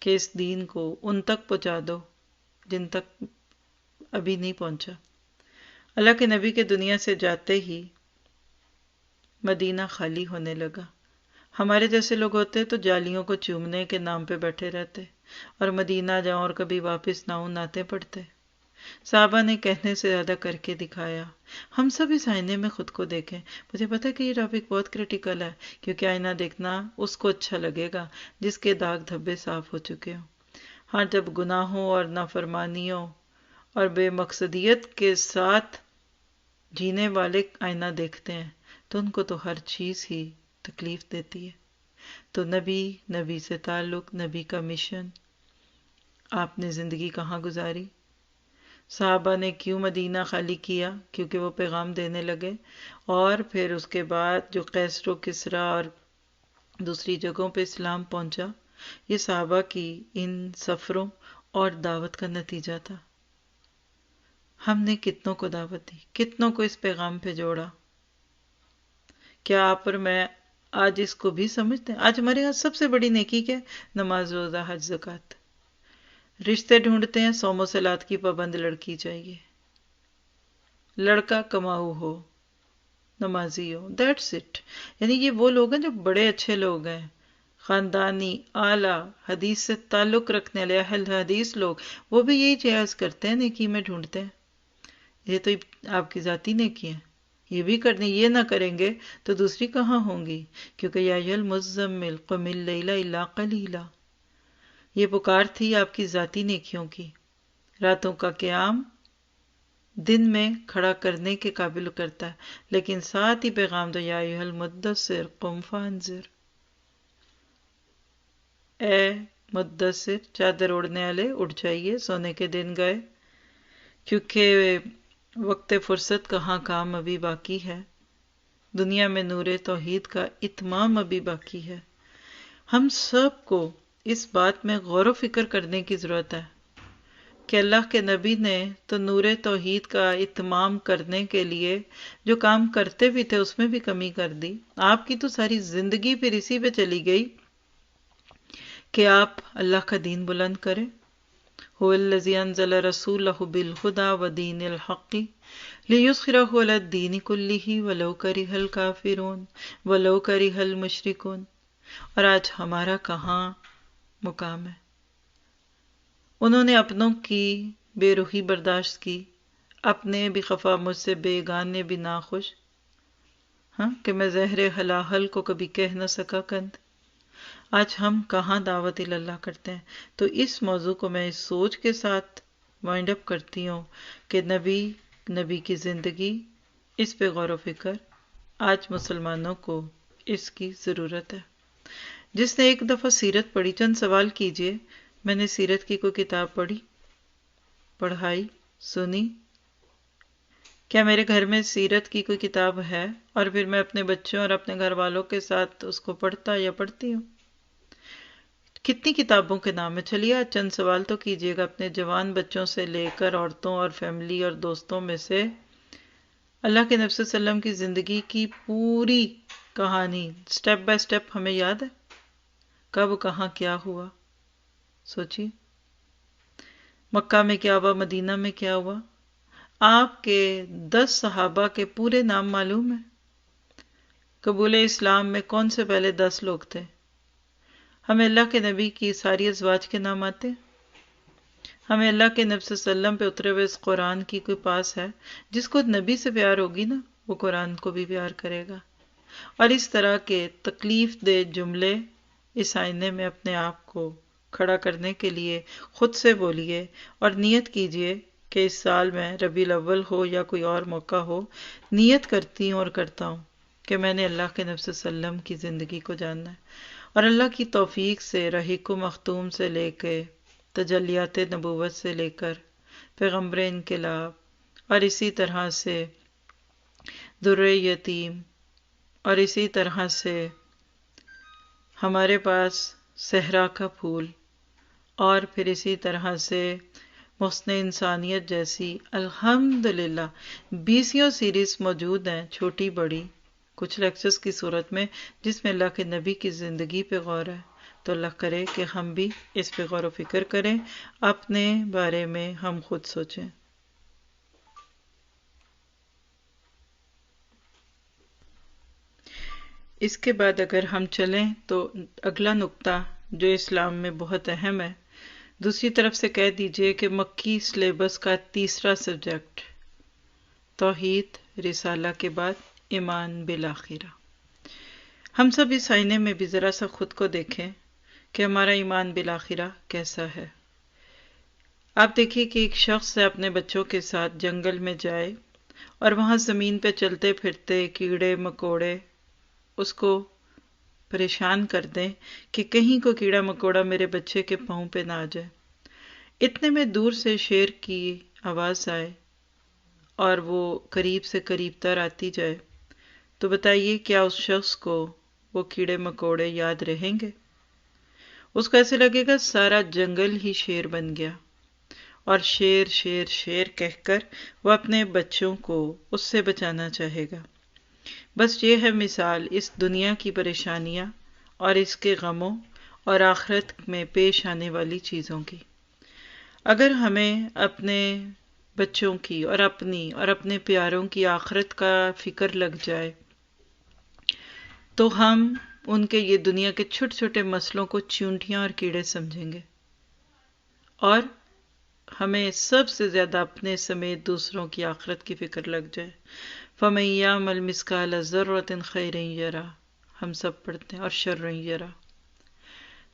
کہ اس دین کو ان تک پہنچا دو جن تک ابھی نہیں پہنچا۔ اللہ کے نبی کے دنیا سے جاتے ہی مدینہ خالی ہونے لگا۔ ہمارے جیسے لوگ ہوتے تو جالیوں کو چومنے کے نام پہ بیٹھے رہتے اور مدینہ جاؤں اور کبھی واپس نہ آؤں نعتیں پڑھتے۔ صحابہ نے کہنے سے زیادہ کر کے دکھایا۔ ہم سب اس آئینے میں خود کو دیکھیں۔ مجھے پتا ہے کہ یہ ٹاپک بہت کریٹیکل ہے کیونکہ آئینہ دیکھنا اس کو اچھا لگے گا جس کے داغ دھبے صاف ہو چکے ہوں۔ ہاں، جب گناہوں اور نافرمانیوں اور بے مقصدیت کے ساتھ جینے والے آئینہ دیکھتے ہیں تو ان کو تو ہر چیز ہی تکلیف دیتی ہے۔ تو نبی سے تعلق، نبی کا مشن، آپ نے زندگی کہاں گزاری؟ صحابہ نے کیوں مدینہ خالی کیا؟ کیونکہ وہ پیغام دینے لگے، اور پھر اس کے بعد جو قیصر و کسریٰ اور دوسری جگہوں پہ اسلام پہنچا، یہ صحابہ کی ان سفروں اور دعوت کا نتیجہ تھا۔ ہم نے کتنوں کو دعوت دی، کتنوں کو اس پیغام پہ جوڑا؟ کیا آپ اور میں آج اس کو بھی سمجھتے ہیں؟ آج ہمارے ہاں سب سے بڑی نیکی کیا ہے؟ نماز، روزہ، حج، زکوٰۃ۔ رشتے ڈھونڈتے ہیں، صوم و صلات کی پابند لڑکی چاہیے، لڑکا کماؤ ہو، نمازی ہو، دیٹس اٹ۔ یعنی یہ وہ لوگ ہیں جو بڑے اچھے لوگ ہیں، خاندانی، اعلیٰ، حدیث سے تعلق رکھنے والے اہل حدیث لوگ، وہ بھی یہی چیز کرتے ہیں، نیکی میں ڈھونڈتے ہیں۔ یہ تو آپ کی ذاتی نیکی ہے، یہ بھی کرنی، یہ نہ کریں گے تو دوسری کہاں ہوں گی؟ کیونکہ یا ایھا المزمل قم اللیل الا قلیلا، یہ پکار تھی آپ کی ذاتی نیکیوں کی، راتوں کا قیام، دن میں کھڑا کرنے کے قابل کرتا ہے، لیکن ساتھ ہی پیغام دو یا ایھا المدثر قم فانذر، اے مدثر چادر اوڑھنے والے اٹھ جائیے، سونے کے دن گئے، کیونکہ وقت فرصت کہاں، کام ابھی باقی ہے، دنیا میں نور توحید کا اتمام ابھی باقی ہے۔ ہم سب کو اس بات میں غور و فکر کرنے کی ضرورت ہے کہ اللہ کے نبی نے تو نور توحید کا اتمام کرنے کے لیے جو کام کرتے بھی تھے اس میں بھی کمی کر دی۔ آپ کی تو ساری زندگی پھر اسی پہ چلی گئی کہ آپ اللہ کا دین بلند کریں۔ هو الذی انزل رسولہ بالہدی ودین الحق لیظہرہ علی الدین کلہ ولو کرہ الکافرون ولو کرہ المشرکون۔ اور آج ہمارا کہاں مقام ہے؟ انہوں نے اپنوں کی بے روحی برداشت کی، اپنے بھی خفا مجھ سے بیگانے بھی ناخوش، کہ میں زہر ہلاہل کو کبھی کہہ نہ سکا کند۔ آج ہم کہاں دعوت اللہ کرتے ہیں؟ تو اس موضوع کو میں اس سوچ کے ساتھ وائنڈ اپ کرتی ہوں کہ نبی کی زندگی، اس پہ غور و فکر آج مسلمانوں کو اس کی ضرورت ہے۔ جس نے ایک دفعہ سیرت پڑھی، چند سوال کیجئے، میں نے سیرت کی کوئی کتاب پڑھی، پڑھائی، سنی؟ کیا میرے گھر میں سیرت کی کوئی کتاب ہے اور پھر میں اپنے بچوں اور اپنے گھر والوں کے ساتھ اس کو پڑھتا یا پڑھتی ہوں؟ کتنی کتابوں کے نام ہے؟ چلیے آج چند سوال تو کیجیے گا اپنے جوان بچوں سے لے کر عورتوں اور فیملی اور دوستوں میں سے۔ اللہ کے نبی صلی اللہ علیہ وسلم کی زندگی کی پوری کہانی سٹیپ بائی سٹیپ ہمیں یاد ہے؟ کب کہاں کیا ہوا؟ سوچیے، مکہ میں کیا ہوا، مدینہ میں کیا ہوا؟ آپ کے 10 صحابہ کے پورے نام معلوم ہے؟ قبول اسلام میں کون سے پہلے 10 لوگ تھے؟ ہمیں اللہ کے نبی کی ساری ازواج کے نام آتے ہیں؟ ہمیں اللہ کے نبی صلی اللہ علیہ وسلم پہ اترے ہوئے اس قرآن کی کوئی پاس ہے؟ جس کو نبی سے پیار ہوگی نا، وہ قرآن کو بھی پیار کرے گا۔ اور اس طرح کے تکلیف دہ جملے اس آئینے میں اپنے آپ کو کھڑا کرنے کے لیے خود سے بولیے اور نیت کیجئے کہ اس سال میں ربیع الاول ہو یا کوئی اور موقع ہو، نیت کرتی ہوں اور کرتا ہوں کہ میں نے اللہ کے نبی صلی اللہ علیہ وسلم کی زندگی کو جاننا ہے، اور اللہ کی توفیق سے رحیق و مختوم سے لے کے تجلیات نبوت سے لے کر پیغمبر انقلاب، اور اسی طرح سے در یتیم، اور اسی طرح سے ہمارے پاس صحرا کا پھول، اور پھر اسی طرح سے محسن انسانیت جیسی الحمدللہ 20 سیریز موجود ہیں، چھوٹی بڑی، کچھ لیکچرز کی صورت میں، جس میں اللہ کے نبی کی زندگی پہ غور ہے۔ تو اللہ کرے کہ ہم بھی اس پہ غور و فکر کریں، اپنے بارے میں ہم خود سوچیں۔ اس کے بعد اگر ہم چلیں تو اگلا نقطہ جو اسلام میں بہت اہم ہے، دوسری طرف سے کہہ دیجئے کہ مکی سلیبس کا تیسرا سبجیکٹ توحید، رسالہ کے بعد ایمان بالآخرہ۔ ہم سب اس آئینے میں بھی ذرا سا خود کو دیکھیں کہ ہمارا ایمان بالآخرہ کیسا ہے۔ آپ دیکھیے کہ ایک شخص اپنے بچوں کے ساتھ جنگل میں جائے اور وہاں زمین پہ چلتے پھرتے کیڑے مکوڑے اس کو پریشان کر دیں کہ کہیں کو کیڑا مکوڑا میرے بچے کے پاؤں پہ نہ آ جائے۔ اتنے میں دور سے شیر کی آواز آئے اور وہ قریب سے قریب تر آتی جائے، تو بتائیے کیا اس شخص کو وہ کیڑے مکوڑے یاد رہیں گے؟ اس کو ایسے لگے گا سارا جنگل ہی شیر بن گیا، اور شیر شیر شیر کہہ کر وہ اپنے بچوں کو اس سے بچانا چاہے گا۔ بس یہ ہے مثال اس دنیا کی پریشانیاں اور اس کے غموں اور آخرت میں پیش آنے والی چیزوں کی۔ اگر ہمیں اپنے بچوں کی اور اپنے پیاروں کی آخرت کا فکر لگ جائے تو ہم ان کے یہ دنیا کے چھوٹے چھوٹے مسئلوں کو چیونٹیاں اور کیڑے سمجھیں گے، اور ہمیں سب سے زیادہ اپنے سمیت دوسروں کی آخرت کی فکر لگ جائے۔ فَمَن يَعْمَلْ مِثْقَالَ ذَرَّةٍ خَيْرًا يَرَهُ، ہم سب پڑھتے ہیں، اور شَرًّا يَرَهُ۔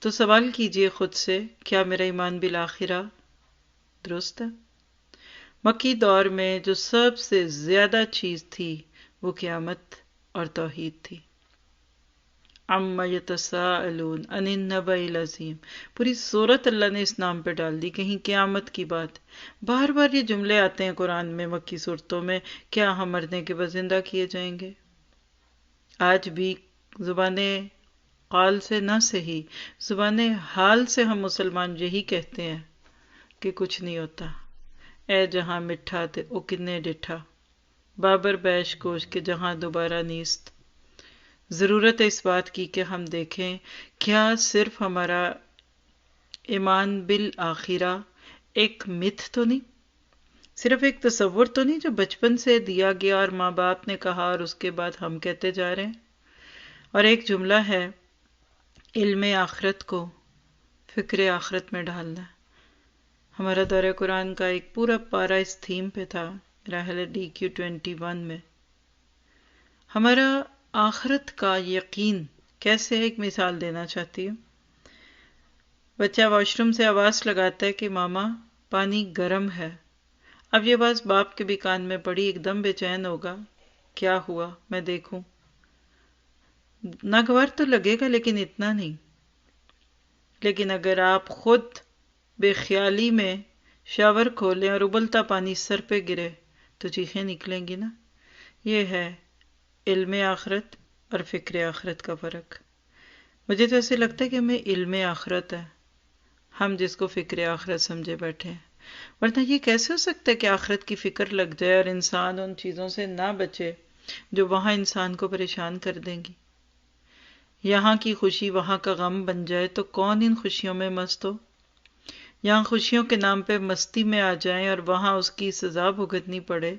تو سوال کیجئے خود سے، کیا میرا ایمان بالآخرہ درست ہے؟ مکی دور میں جو سب سے زیادہ چیز تھی وہ قیامت اور توحید تھی۔ عَمَّ يَتَسَاءَلُونَ عَنِ النَّبَإِ الْعَظِيمِ، پوری صورت اللہ نے اس نام پہ ڈال دی، کہیں قیامت کی بات۔ بار بار یہ جملے آتے ہیں قرآن میں مکی صورتوں میں، کیا ہم مرنے کے بعد زندہ کیے جائیں گے؟ آج بھی زبان قال سے نہ صحیح، زبان حال سے ہم مسلمان یہی کہتے ہیں کہ کچھ نہیں ہوتا۔ اے جہاں مٹھا تے او کنے ڈٹھا، بابر بیش کوش کے جہاں دوبارہ نیست۔ ضرورت ہے اس بات کی کہ ہم دیکھیں کیا صرف ہمارا ایمان بالآخرہ ایک متھ تو نہیں، صرف ایک تصور تو نہیں جو بچپن سے دیا گیا اور ماں باپ نے کہا اور اس کے بعد ہم کہتے جا رہے ہیں۔ اور ایک جملہ ہے، علم آخرت کو فکر آخرت میں ڈالنا ہے۔ ہمارا دورہ قرآن کا ایک پورا پارا اس تھیم پہ تھا، میرا حل DQ21 میں۔ ہمارا آخرت کا یقین کیسے، ایک مثال دینا چاہتی ہوں۔ بچہ واش روم سے آواز لگاتا ہے کہ ماما پانی گرم ہے۔ اب یہ بات باپ کے بھی کان میں پڑی، ایک دم بے چین ہوگا، کیا ہوا میں دیکھوں۔ ناگوار تو لگے گا لیکن اتنا نہیں۔ لیکن اگر آپ خود بے خیالی میں شاور کھولیں اور ابلتا پانی سر پہ گرے تو چیخیں نکلیں گی نا۔ یہ ہے علم آخرت اور فکر آخرت کا فرق۔ مجھے تو ایسے لگتا ہے کہ ہمیں علم آخرت ہے، ہم جس کو فکر آخرت سمجھے بیٹھے ہیں۔ ورنہ یہ کیسے ہو سکتا ہے کہ آخرت کی فکر لگ جائے اور انسان ان چیزوں سے نہ بچے جو وہاں انسان کو پریشان کر دیں گی۔ یہاں کی خوشی وہاں کا غم بن جائے تو کون ان خوشیوں میں مست ہو؟ یہاں خوشیوں کے نام پہ مستی میں آ جائیں اور وہاں اس کی سزا بھگتنی پڑے۔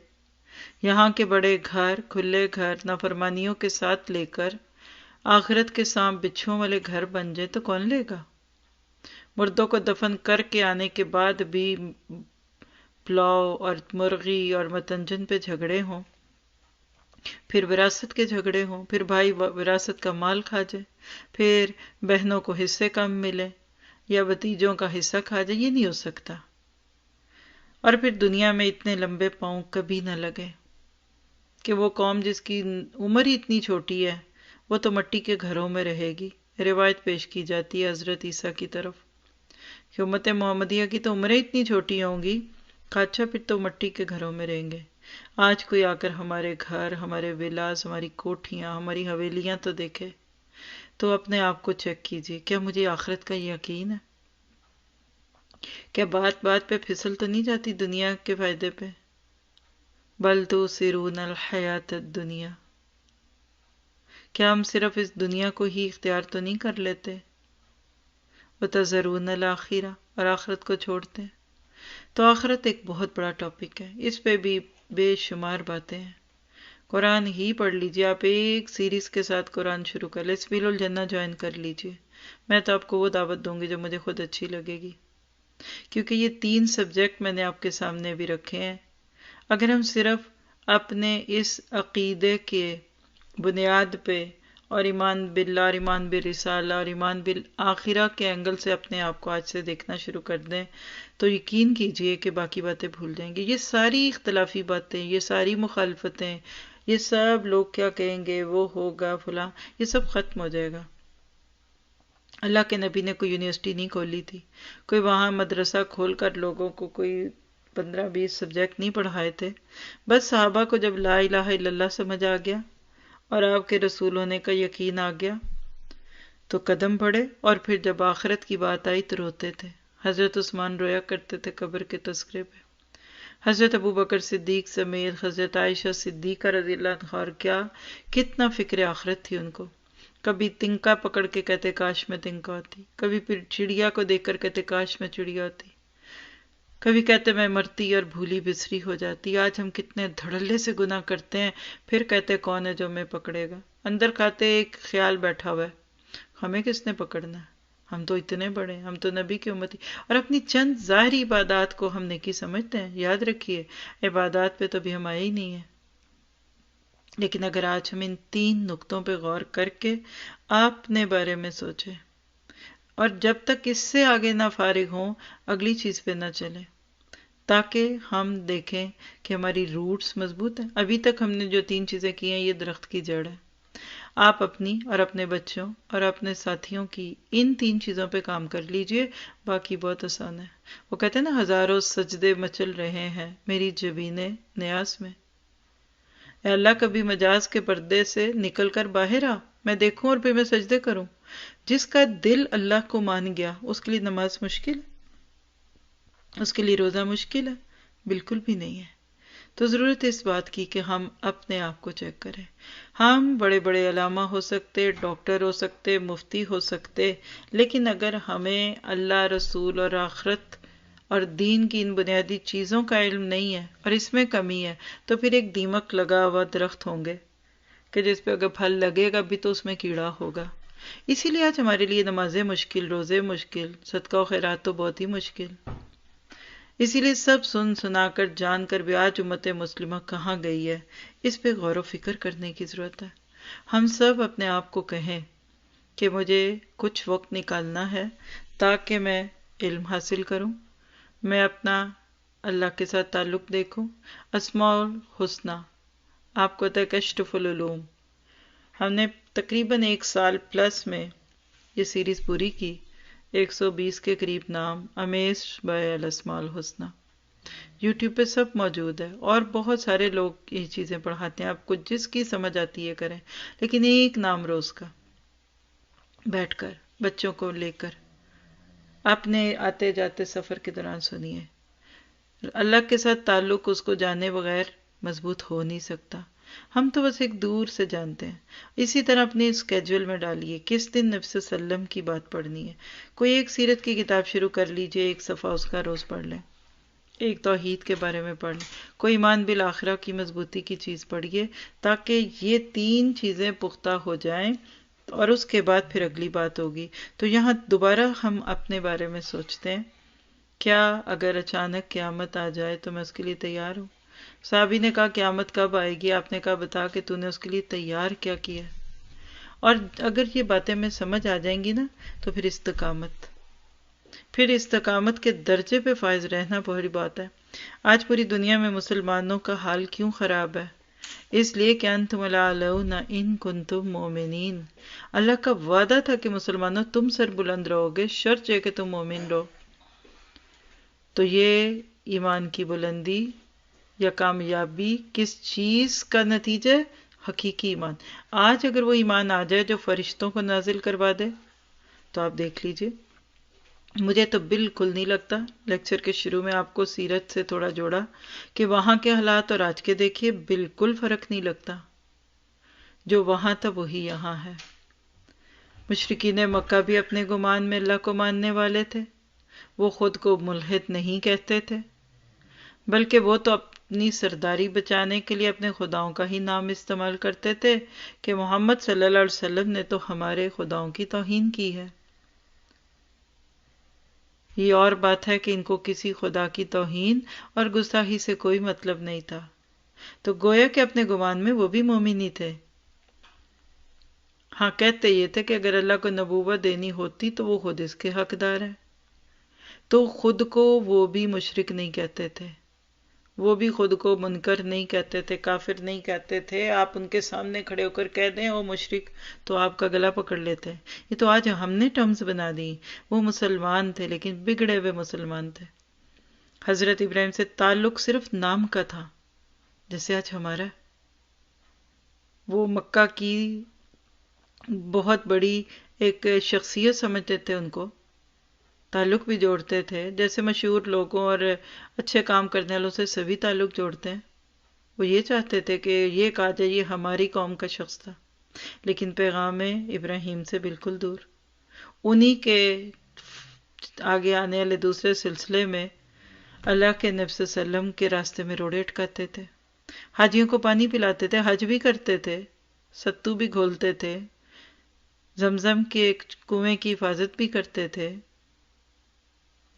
یہاں کے بڑے گھر، کھلے گھر نافرمانیوں کے ساتھ لے کر آخرت کے سانپ بچھوں والے گھر بن جائے تو کون لے گا؟ مردوں کو دفن کر کے آنے کے بعد بھی پلاؤ اور مرغی اور متنجن پہ جھگڑے ہوں، پھر وراثت کے جھگڑے ہوں، پھر بھائی وراثت کا مال کھا جائے، پھر بہنوں کو حصے کم ملے یا بھتیجوں کا حصہ کھا جائے، یہ نہیں ہو سکتا۔ اور پھر دنیا میں اتنے لمبے پاؤں کبھی نہ لگے کہ وہ قوم جس کی عمر ہی اتنی چھوٹی ہے وہ تو مٹی کے گھروں میں رہے گی۔ روایت پیش کی جاتی ہے حضرت عیسیٰ کی طرف کہ امت محمدیہ کی تو عمریں اتنی چھوٹی ہوں گی، اچھا پھر تو مٹی کے گھروں میں رہیں گے۔ آج کوئی آ کر ہمارے گھر، ہمارے ولاز، ہماری کوٹھیاں، ہماری حویلیاں تو دیکھے تو اپنے آپ کو چیک کیجئے، کیا مجھے آخرت کا یقین ہے؟ کیا بات بات پہ پھسل تو نہیں جاتی دنیا کے فائدے پہ؟ بل تؤثرون الحیات الدنیا، کیا ہم صرف اس دنیا کو ہی اختیار تو نہیں کر لیتے؟ وتذرون الآخرہ، اور آخرت کو چھوڑتے ہیں۔ تو آخرت ایک بہت بڑا ٹاپک ہے، اس پہ بھی بے شمار باتیں ہیں۔ قرآن ہی پڑھ لیجئے، آپ ایک سیریز کے ساتھ قرآن شروع کر لیں، سبیل الجنہ جوائن کر لیجئے۔ میں تو آپ کو وہ دعوت دوں گی جو مجھے خود اچھی لگے گی، کیونکہ یہ 3 سبجیکٹ میں نے آپ کے سامنے بھی رکھے ہیں۔ اگر ہم صرف اپنے اس عقیدے کے بنیاد پہ اور ایمان باللہ اور ایمان بالرسالہ اور ایمان بالآخرہ کے اینگل سے اپنے آپ کو آج سے دیکھنا شروع کر دیں تو یقین کیجئے کہ باقی باتیں بھول جائیں گے۔ یہ ساری اختلافی باتیں، یہ ساری مخالفتیں، یہ سب لوگ کیا کہیں گے، وہ ہوگا فلاں، یہ سب ختم ہو جائے گا۔ اللہ کے نبی نے کوئی یونیورسٹی نہیں کھولی تھی، کوئی وہاں مدرسہ کھول کر لوگوں کو کوئی 15-20 سبجیکٹ نہیں پڑھائے تھے۔ بس صحابہ کو جب لا الہ الا اللہ سمجھ آ گیا اور آپ کے رسول ہونے کا یقین آ گیا تو قدم بڑھے، اور پھر جب آخرت کی بات آئی تو روتے تھے۔ حضرت عثمان رویا کرتے تھے قبر کے تذکرے پہ، حضرت ابوبکر صدیق سمیت حضرت عائشہ صدیقہ رضی اللہ عنہا، اور کتنا فکر آخرت تھی ان کو۔ کبھی تنکا پکڑ کے کہتے کاش میں تنکا ہوتی، کبھی پھر چڑیا کو دیکھ کر کہتے کاش میں چڑیا ہوتی، کبھی کہتے میں مرتی اور بھولی بسری ہو جاتی۔ آج ہم کتنے دھڑلے سے گناہ کرتے ہیں، پھر کہتے کون ہے جو ہمیں پکڑے گا۔ اندر کھاتے ایک خیال بیٹھا ہوا ہے، ہمیں کس نے پکڑنا ہے، ہم تو اتنے بڑے ہیں، ہم تو نبی کی امتی، اور اپنی چند ظاہری عبادات کو ہم نیکی سمجھتے ہیں۔ یاد رکھیے عبادات پہ تو بھی ہم آئے ہی نہیں ہیں۔ لیکن اگر آج ہم ان 3 نقطوں پہ غور کر کے اپنے بارے میں سوچیں اور جب تک اس سے آگے نہ فارغ ہوں اگلی چیز پہ نہ چلیں، تاکہ ہم دیکھیں کہ ہماری روٹس مضبوط ہیں. ابھی تک ہم نے جو 3 چیزیں کی ہیں یہ درخت کی جڑ ہے. آپ اپنی اور اپنے بچوں اور اپنے ساتھیوں کی ان 3 چیزوں پہ کام کر لیجئے، باقی بہت آسان ہے. وہ کہتے ہیں نا ہزاروں سجدے مچل رہے ہیں میری جبینِ نیاز میں. اے اللہ کبھی مجاز کے پردے سے نکل کر باہر آ، میں دیکھوں اور پھر میں سجدے کروں. جس کا دل اللہ کو مان گیا اس کے لیے نماز مشکل ہے، اس کے لیے روزہ مشکل ہے؟ بالکل بھی نہیں ہے. تو ضرورت ہے اس بات کی کہ ہم اپنے آپ کو چیک کریں. ہم بڑے بڑے علامہ ہو سکتے، ڈاکٹر ہو سکتے، مفتی ہو سکتے، لیکن اگر ہمیں اللہ، رسول اور آخرت اور دین کی ان بنیادی چیزوں کا علم نہیں ہے اور اس میں کمی ہے، تو پھر ایک دیمک لگا ہوا درخت ہوں گے کہ جس پہ اگر پھل لگے گا بھی تو اس میں کیڑا ہوگا. اسی لیے آج ہمارے لیے نمازیں مشکل، روزے مشکل، صدقہ و خیرات تو بہت ہی مشکل. اسی لیے سب سن سنا کر جان کر بھی آج امت مسلمہ کہاں گئی ہے، اس پہ غور و فکر کرنے کی ضرورت ہے. ہم سب اپنے آپ کو کہیں کہ مجھے کچھ وقت نکالنا ہے تاکہ میں علم حاصل کروں، میں اپنا اللہ کے ساتھ تعلق دیکھوں. اسماء الحسنی آپ کو تک اشرف العلوم، ہم نے تقریباً 1 سال پلس میں یہ سیریز پوری کی. 120 کے قریب نام، امیزڈ بائی الاسماء الحسنی، یوٹیوب پہ سب موجود ہے اور بہت سارے لوگ یہ چیزیں پڑھاتے ہیں. آپ کو جس کی سمجھ آتی ہے کریں، لیکن ایک نام روز کا بیٹھ کر بچوں کو لے کر اپنے آتے جاتے سفر کے دوران سنیے. اللہ کے ساتھ تعلق اس کو جانے بغیر مضبوط ہو نہیں سکتا. ہم تو بس ایک دور سے جانتے ہیں. اسی طرح اپنے اسکیجول میں ڈالیے کس دن نبی صلی اللہ علیہ وسلم کی بات پڑھنی ہے. کوئی ایک سیرت کی کتاب شروع کر لیجئے، 1 صفحہ اس کا روز پڑھ لیں. ایک توحید کے بارے میں پڑھ لیں. کوئی ایمان بالآخرہ کی مضبوطی کی چیز پڑھیے تاکہ یہ 3 چیزیں پختہ ہو جائیں اور اس کے بعد پھر اگلی بات ہوگی. تو یہاں دوبارہ ہم اپنے بارے میں سوچتے ہیں، کیا اگر اچانک قیامت آ جائے تو میں اس کے لیے تیار ہوں؟ صحابی نے کہا قیامت کب آئے گی؟ آپ نے کہا بتا کہ تو نے اس کے لیے تیار کیا کیا. اور اگر یہ باتیں میں سمجھ آ جائیں گی نا تو پھر استقامت کے درجے پہ فائز رہنا بہت بات ہے. آج پوری دنیا میں مسلمانوں کا حال کیوں خراب ہے؟ اس لیے کہ انتم الاعلون ان کنتم مومنین. اللہ کا وعدہ تھا کہ مسلمانوں تم سر بلند رہو گے، شرط ہے کہ تم مومن رہو. تو یہ ایمان کی بلندی یا کامیابی کس چیز کا نتیجہ ہے؟ حقیقی ایمان. آج اگر وہ ایمان آ جائے جو فرشتوں کو نازل کروا دے تو آپ دیکھ لیجئے. مجھے تو بالکل نہیں لگتا، لیکچر کے شروع میں آپ کو سیرت سے تھوڑا جوڑا کہ وہاں کے حالات اور آج کے دیکھیے بالکل فرق نہیں لگتا. جو وہاں تھا وہی یہاں ہے. مشرکین مکہ بھی اپنے گمان میں اللہ کو ماننے والے تھے. وہ خود کو ملحد نہیں کہتے تھے، بلکہ وہ تو اپنی سرداری بچانے کے لیے اپنے خداؤں کا ہی نام استعمال کرتے تھے کہ محمد صلی اللہ علیہ وسلم نے تو ہمارے خداؤں کی توہین کی ہے. یہ اور بات ہے کہ ان کو کسی خدا کی توہین اور گستاخی سے کوئی مطلب نہیں تھا. تو گویا کہ اپنے گمان میں وہ بھی مومن ہی تھے. ہاں کہتے یہ تھے کہ اگر اللہ کو نبوت دینی ہوتی تو وہ خود اس کے حقدار ہے. تو خود کو وہ بھی مشرک نہیں کہتے تھے، وہ بھی خود کو منکر نہیں کہتے تھے، کافر نہیں کہتے تھے. آپ ان کے سامنے کھڑے ہو کر کہہ دیں او مشرک تو آپ کا گلا پکڑ لیتے ہیں. یہ تو آج ہم نے ٹرمز بنا دی. وہ مسلمان تھے لیکن بگڑے ہوئے مسلمان تھے. حضرت ابراہیم سے تعلق صرف نام کا تھا جیسے آج ہمارا. وہ مکہ کی بہت بڑی ایک شخصیت سمجھتے تھے، ان کو تعلق بھی جوڑتے تھے جیسے مشہور لوگوں اور اچھے کام کرنے والوں سے سبھی تعلق جوڑتے ہیں. وہ یہ چاہتے تھے کہ یہ کہا جائے یہ ہماری قوم کا شخص تھا، لیکن پیغام ابراہیم سے بالکل دور. انہی کے آگے آنے والے دوسرے سلسلے میں اللہ کے نبی صلی اللہ علیہ وسلم کے راستے میں روڑے اٹکاتے تھے، حاجیوں کو پانی پلاتے تھے، حج بھی کرتے تھے، ستو بھی گھولتے تھے، زمزم کے کنویں کی حفاظت بھی کرتے تھے.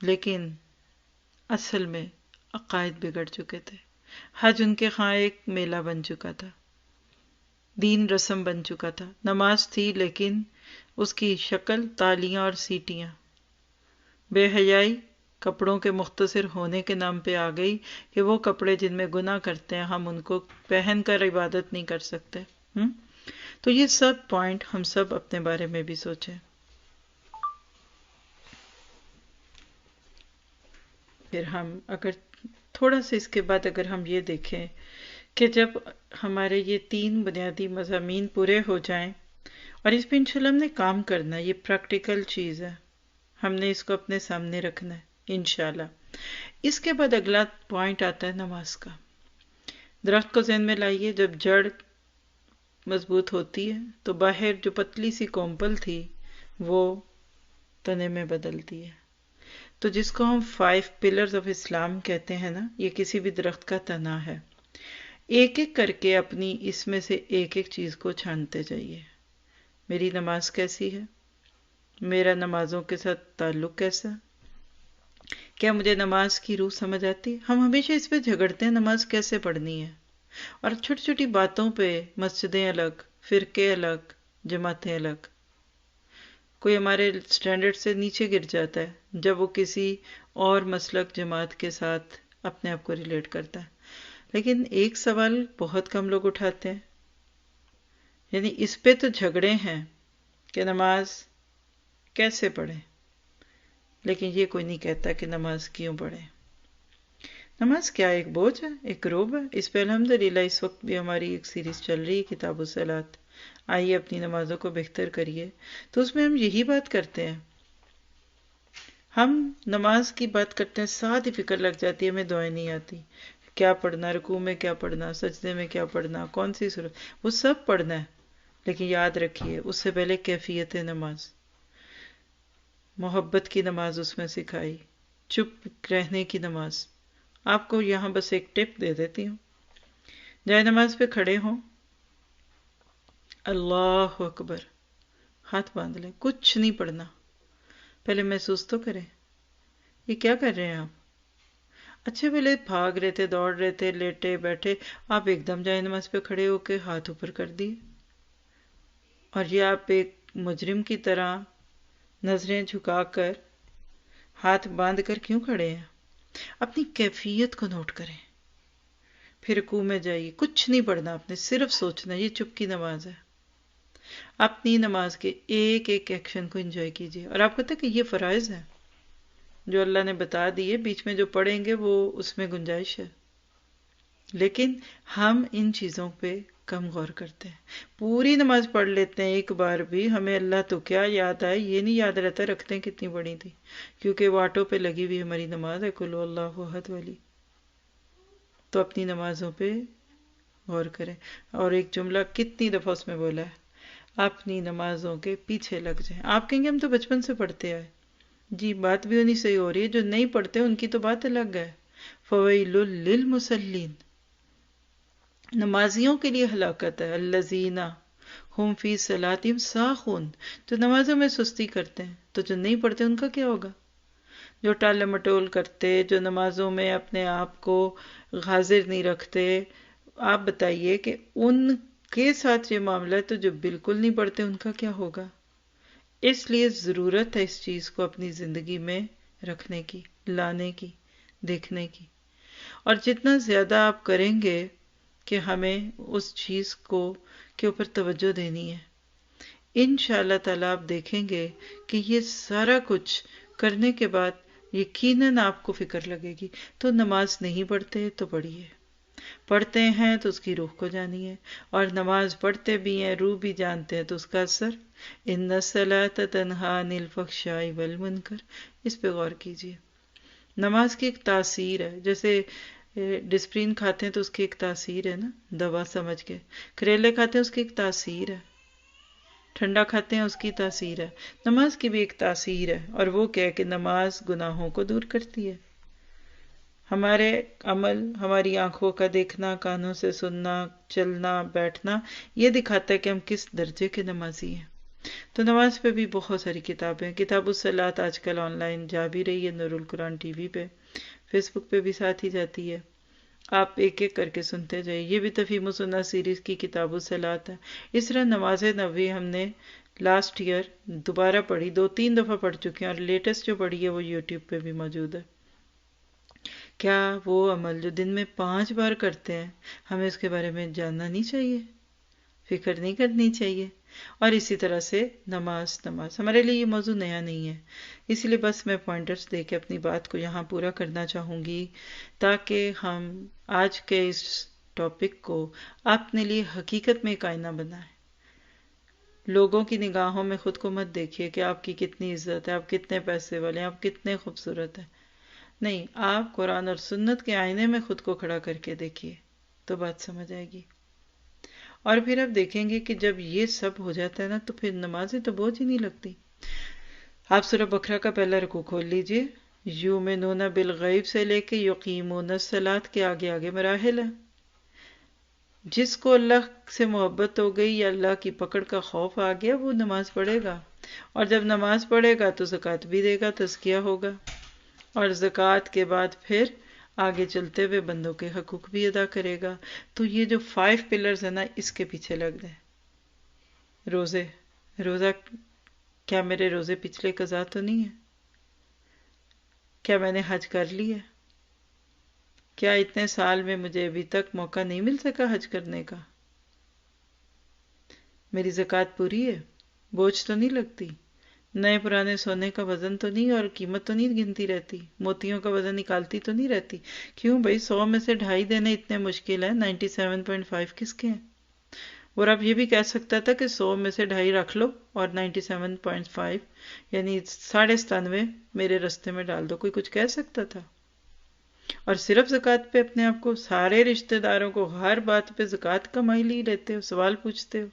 لیکن اصل میں عقائد بگڑ چکے تھے. حج ان کے خاں ایک میلہ بن چکا تھا، دین رسم بن چکا تھا. نماز تھی لیکن اس کی شکل تالیاں اور سیٹیاں. بے حیائی کپڑوں کے مختصر ہونے کے نام پہ آ گئی کہ وہ کپڑے جن میں گناہ کرتے ہیں ہم ان کو پہن کر عبادت نہیں کر سکتے. تو یہ سب پوائنٹ ہم سب اپنے بارے میں بھی سوچیں. پھر ہم اگر تھوڑا سا اس کے بعد اگر ہم یہ دیکھیں کہ جب ہمارے یہ 3 بنیادی مضامین پورے ہو جائیں اور اس پہ انشاءاللہ ہم نے کام کرنا ہے، یہ پریکٹیکل چیز ہے، ہم نے اس کو اپنے سامنے رکھنا ہے انشاءاللہ. اس کے بعد اگلا پوائنٹ آتا ہے نماز کا. درخت کو ذہن میں لائیے، جب جڑ مضبوط ہوتی ہے تو باہر جو پتلی سی کومپل تھی وہ تنے میں بدلتی ہے. تو جس کو ہم 5 پلرز آف اسلام کہتے ہیں نا، یہ کسی بھی درخت کا تنا ہے. ایک ایک کر کے اپنی اس میں سے ایک ایک چیز کو چھانتے جائیے. میری نماز کیسی ہے؟ میرا نمازوں کے ساتھ تعلق کیسا؟ کیا مجھے نماز کی روح سمجھ آتی؟ ہم ہمیشہ اس پہ جھگڑتے ہیں نماز کیسے پڑھنی ہے، اور چھوٹی چھوٹی باتوں پہ مسجدیں الگ، فرقے الگ، جماعتیں الگ. کوئی ہمارے سٹینڈرڈ سے نیچے گر جاتا ہے جب وہ کسی اور مسلک جماعت کے ساتھ اپنے آپ کو ریلیٹ کرتا ہے. لیکن ایک سوال بہت کم لوگ اٹھاتے ہیں، یعنی اس پہ تو جھگڑے ہیں کہ نماز کیسے پڑھیں، لیکن یہ کوئی نہیں کہتا کہ نماز کیوں پڑھیں. نماز کیا ایک بوجھ ہے، ایک روب ہے. اس پہ الحمدللہ اس وقت بھی ہماری ایک سیریز چل رہی ہے کتاب الصلاۃ، آئیے اپنی نمازوں کو بہتر کریے. تو اس میں ہم یہی بات کرتے ہیں، ہم نماز کی بات کرتے ہیں، ساتھ ہی فکر لگ جاتی ہے ہمیں دعائیں نہیں آتی، کیا پڑھنا، رکوع میں کیا پڑھنا، سجدے میں کیا پڑھنا، کون سی سورت، وہ سب پڑھنا ہے. لیکن یاد رکھیے اس سے پہلے کیفیت نماز، محبت کی نماز اس میں سکھائی، چپ رہنے کی نماز. آپ کو یہاں بس ایک ٹپ دے دیتی ہوں، جائے نماز پہ کھڑے ہوں، اللہ اکبر، ہاتھ باندھ لیں، کچھ نہیں پڑھنا. پہلے محسوس تو کریں یہ کیا کر رہے ہیں آپ. اچھے پہلے بھاگ رہے تھے، دوڑ رہے تھے، لیٹے بیٹھے، آپ ایک دم جائے نماز پہ کھڑے ہو کے ہاتھ اوپر کر دیے، اور یہ آپ ایک مجرم کی طرح نظریں جھکا کر ہاتھ باندھ کر کیوں کھڑے ہیں. اپنی کیفیت کو نوٹ کریں. پھر رکوع میں جائیے، کچھ نہیں پڑھنا آپ نے، صرف سوچنا یہ چپ کی نماز ہے. اپنی نماز کے ایک ایک ایکشن کو انجوائے کیجیے. اور آپ کو پتہ ہے کہ یہ فرائض ہے جو اللہ نے بتا دیے، بیچ میں جو پڑھیں گے وہ اس میں گنجائش ہے، لیکن ہم ان چیزوں پہ کم غور کرتے ہیں. پوری نماز پڑھ لیتے ہیں ایک بار بھی، ہمیں اللہ تو کیا یاد آئے یہ نہیں یاد رہتا رکھتے ہیں کتنی بڑی تھی، کیونکہ وہ آٹو پہ لگی ہوئی ہماری نماز ہے قل اللہ احد والی. تو اپنی نمازوں پہ غور کریں. اور ایک جملہ کتنی دفعہ اس میں بولا ہے، اپنی نمازوں کے پیچھے لگ جائیں. آپ کہیں گے ہم تو بچپن سے پڑھتے آئے. جی بات بھی انہیں صحیح ہو رہی ہے، جو نہیں پڑھتے ان کی تو بات الگ ہے. فویل للمصلین، نمازیوں کے لیے ہلاکت ہے. الذین ہم فی صلاتہم ساہون، جو نمازوں میں سستی کرتے ہیں. تو جو نہیں پڑھتے ان کا کیا ہوگا؟ جو ٹال مٹول کرتے، جو نمازوں میں اپنے آپ کو حاضر نہیں رکھتے، آپ بتائیے کہ ان کے ساتھ یہ معاملہ ہے. تو جو بالکل نہیں پڑھتے ان کا کیا ہوگا؟ اس لیے ضرورت ہے اس چیز کو اپنی زندگی میں رکھنے کی، لانے کی، دیکھنے کی. اور جتنا زیادہ آپ کریں گے کہ ہمیں اس چیز کو کے اوپر توجہ دینی ہے، انشاءاللہ تعالیٰ آپ دیکھیں گے کہ یہ سارا کچھ کرنے کے بعد یقیناً آپ کو فکر لگے گی. تو نماز نہیں پڑھتے تو پڑھیے، پڑھتے ہیں تو اس کی روح کو جانیے، اور نماز پڑھتے بھی ہیں، روح بھی جانتے ہیں، تو اس کا اثر ان الصلاۃ تنہی عن الفحشاء والمنکر، اس پہ غور کیجیے. نماز کی ایک تاثیر ہے، جیسے ڈسپرین کھاتے ہیں تو اس کی ایک تاثیر ہے نا، دوا سمجھ کے. کریلے کھاتے ہیں اس کی ایک تاثیر ہے، ٹھنڈا کھاتے ہیں اس کی تاثیر ہے. نماز کی بھی ایک تاثیر ہے، اور وہ کیا ہے کہ نماز گناہوں کو دور کرتی ہے. ہمارے عمل، ہماری آنکھوں کا دیکھنا، کانوں سے سننا، چلنا بیٹھنا، یہ دکھاتا ہے کہ ہم کس درجے کے نمازی ہیں. تو نماز پہ بھی بہت ساری کتابیں، کتاب الصلاۃ آج کل آن لائن جا بھی رہی ہے، نور القرآن ٹی وی پہ، فیس بک پہ بھی ساتھ ہی جاتی ہے. آپ ایک ایک کر کے سنتے جائیے. یہ بھی تفہیم السنہ سیریز کی کتاب الصلاۃ ہے. اس طرح نماز نبوی ہم نے لاسٹ ایئر دوبارہ پڑھی، 2-3 دفعہ پڑھ چکے ہیں، اور لیٹسٹ جو پڑھی ہے وہ یوٹیوب پہ بھی موجود ہے۔ کیا وہ عمل جو دن میں 5 بار کرتے ہیں ہمیں اس کے بارے میں جاننا نہیں چاہیے، فکر نہیں کرنی چاہیے؟ اور اسی طرح سے نماز ہمارے لیے یہ موضوع نیا نہیں ہے، اسی لیے بس میں پوائنٹرز دے کے اپنی بات کو یہاں پورا کرنا چاہوں گی تاکہ ہم آج کے اس ٹاپک کو اپنے لیے حقیقت میں ایک آئینہ بنائیں۔ لوگوں کی نگاہوں میں خود کو مت دیکھیے کہ آپ کی کتنی عزت ہے، آپ کتنے پیسے والے ہیں، آپ کتنے خوبصورت ہیں، نہیں، آپ قرآن اور سنت کے آئینے میں خود کو کھڑا کر کے دیکھیے تو بات سمجھ آئے گی۔ اور پھر آپ دیکھیں گے کہ جب یہ سب ہو جاتا ہے نا تو پھر نمازیں تو بوجھ ہی نہیں لگتی۔ آپ سورہ بقرہ کا پہلا رکوع کھول لیجئے، یؤمنون بالغیب سے لے کے یقیمون الصلاۃ کے آگے آگے مراحل ہیں۔ جس کو اللہ سے محبت ہو گئی یا اللہ کی پکڑ کا خوف آ گیا وہ نماز پڑھے گا، اور جب نماز پڑھے گا تو زکوٰۃ بھی دے گا، تزکیہ ہوگا، اور زکوٰۃ کے بعد پھر آگے چلتے ہوئے بندوں کے حقوق بھی ادا کرے گا۔ تو یہ جو 5 پلرز ہیں نا اس کے پیچھے لگ جائیں۔ روزہ، کیا میرے روزے پچھلے قضا تو نہیں ہے؟ کیا میں نے حج کر لیا؟ کیا اتنے سال میں مجھے ابھی تک موقع نہیں مل سکا حج کرنے کا؟ میری زکوٰۃ پوری ہے؟ بوجھ تو نہیں لگتی؟ نئے پرانے سونے کا وزن تو نہیں اور قیمت تو نہیں گنتی رہتی؟ موتیوں کا وزن نکالتی تو نہیں رہتی؟ کیوں بھائی، 100 میں سے 2.5 دینے اتنے مشکل ہیں، 97.5 کس کے ہیں؟ اور آپ یہ بھی کہہ سکتا تھا کہ 100 میں سے 2.5 رکھ لو اور 97.5 یعنی 97.5 میرے رستے میں ڈال دو، کوئی کچھ کہہ سکتا تھا؟ اور صرف زکوٰۃ پہ اپنے آپ کو، سارے رشتہ داروں کو ہر بات پہ زکوٰۃ کا مائل ہی لیتے ہو، سوال پوچھتے ہو؟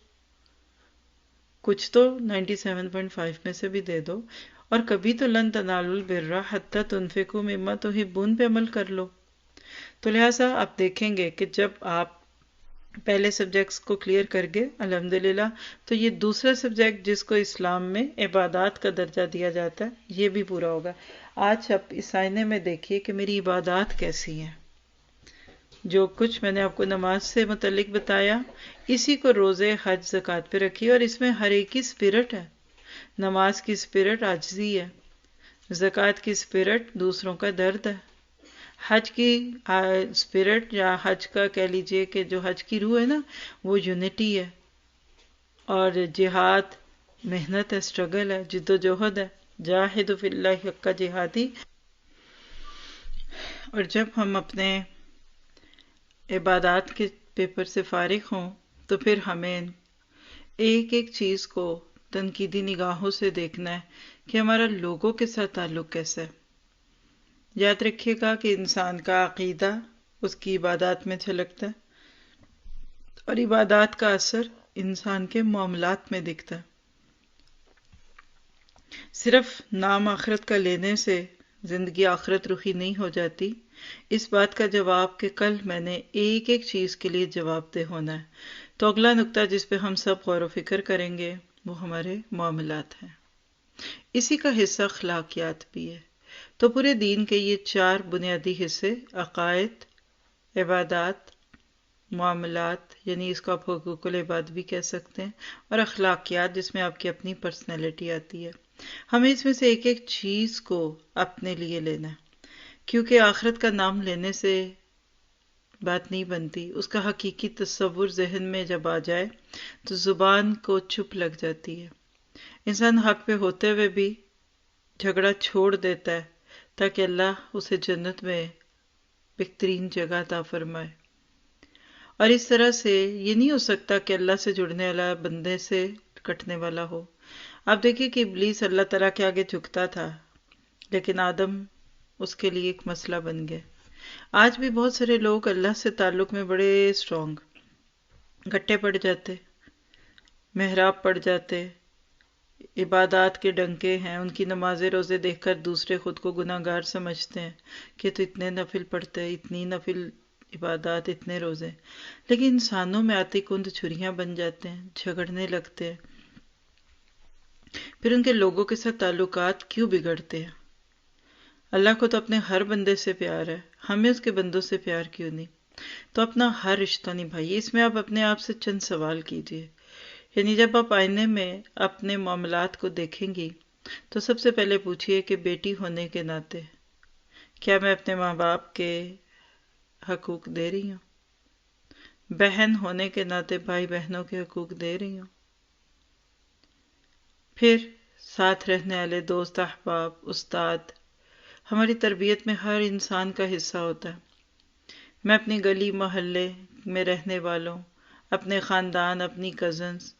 کچھ تو 97.5 میں سے بھی دے دو، اور کبھی تو لن تنالوا البر حتی تنفقوا مما تحبون پہ عمل کر لو۔ تو لہٰذا آپ دیکھیں گے کہ جب آپ پہلے سبجیکٹس کو کلیئر کر گئے الحمدللہ، تو یہ دوسرا سبجیکٹ جس کو اسلام میں عبادات کا درجہ دیا جاتا ہے یہ بھی پورا ہوگا۔ آج آپ اس آئینے میں دیکھیے کہ میری عبادات کیسی ہیں۔ جو کچھ میں نے آپ کو نماز سے متعلق بتایا اسی کو روزے، حج، زکوٰۃ پہ رکھیے، اور اس میں ہر ایک کی اسپرٹ ہے۔ نماز کی اسپرٹ عاجزی ہے، زکوٰۃ کی اسپرٹ دوسروں کا درد ہے، حج کی اسپرٹ یا حج کا کہہ لیجئے کہ جو حج کی روح ہے نا وہ یونٹی ہے، اور جہاد محنت ہے، اسٹرگل ہے، جد و جہد ہے، جاہدوا فی اللہ حق جہادی۔ اور جب ہم اپنے عبادات کے پیپر سے فارغ ہوں تو پھر ہمیں ایک ایک چیز کو تنقیدی نگاہوں سے دیکھنا ہے کہ ہمارا لوگوں کے ساتھ تعلق کیسا ہے۔ یاد رکھیے گا کہ انسان کا عقیدہ اس کی عبادات میں جھلکتا ہے، اور عبادات کا اثر انسان کے معاملات میں دکھتا ہے۔ صرف نام آخرت کا لینے سے زندگی آخرت رخی نہیں ہو جاتی۔ اس بات کا جواب کہ کل میں نے ایک ایک چیز کے لیے جواب دہ ہونا ہے۔ تو اگلا نقطہ جس پہ ہم سب غور و فکر کریں گے وہ ہمارے معاملات ہیں۔ اسی کا حصہ اخلاقیات بھی ہے۔ تو پورے دین کے یہ 4 بنیادی حصے، عقائد، عبادات، معاملات، یعنی اس کو آپ حقوق العباد بھی کہہ سکتے ہیں، اور اخلاقیات جس میں آپ کی اپنی پرسنالٹی آتی ہے۔ ہمیں اس میں سے ایک ایک چیز کو اپنے لیے لینا ہے، کیونکہ آخرت کا نام لینے سے بات نہیں بنتی، اس کا حقیقی تصور ذہن میں جب آ جائے تو زبان کو چپ لگ جاتی ہے۔ انسان حق پہ ہوتے ہوئے بھی جھگڑا چھوڑ دیتا ہے تاکہ اللہ اسے جنت میں بہترین جگہ عطا فرمائے۔ اور اس طرح سے یہ نہیں ہو سکتا کہ اللہ سے جڑنے والا بندے سے کٹنے والا ہو۔ آپ دیکھیے کہ ابلیس اللہ تعالیٰ کے آگے جھکتا تھا، لیکن آدم اس کے لیے ایک مسئلہ بن گئے۔ آج بھی بہت سارے لوگ اللہ سے تعلق میں بڑے اسٹرانگ، گٹے پڑ جاتے، محراب پڑ جاتے، عبادات کے ڈنکے ہیں، ان کی نمازیں روزے دیکھ کر دوسرے خود کو گناہ گار سمجھتے ہیں کہ تو اتنے نفل پڑھتے ہیں، اتنی نفل عبادات، اتنے روزے، لیکن انسانوں میں آتی کند چھریاں بن جاتے ہیں، جھگڑنے لگتے ہیں، پھر ان کے لوگوں کے ساتھ تعلقات کیوں بگڑتے ہیں؟ اللہ کو تو اپنے ہر بندے سے پیار ہے، ہمیں اس کے بندوں سے پیار کیوں نہیں؟ تو اپنا ہر رشتہ نبھائیے۔ اس میں آپ اپنے آپ سے چند سوال کیجئے یعنی جب آپ آئینے میں اپنے معاملات کو دیکھیں گی تو سب سے پہلے پوچھئے کہ بیٹی ہونے کے ناطے کیا میں اپنے ماں باپ کے حقوق دے رہی ہوں؟ بہن ہونے کے ناطے بھائی بہنوں کے حقوق دے رہی ہوں؟ پھر ساتھ رہنے والے دوست، احباب، استاد، ہماری تربیت میں ہر انسان کا حصہ ہوتا ہے۔ میں اپنی گلی محلے میں رہنے والوں، اپنے خاندان، اپنی کزنز،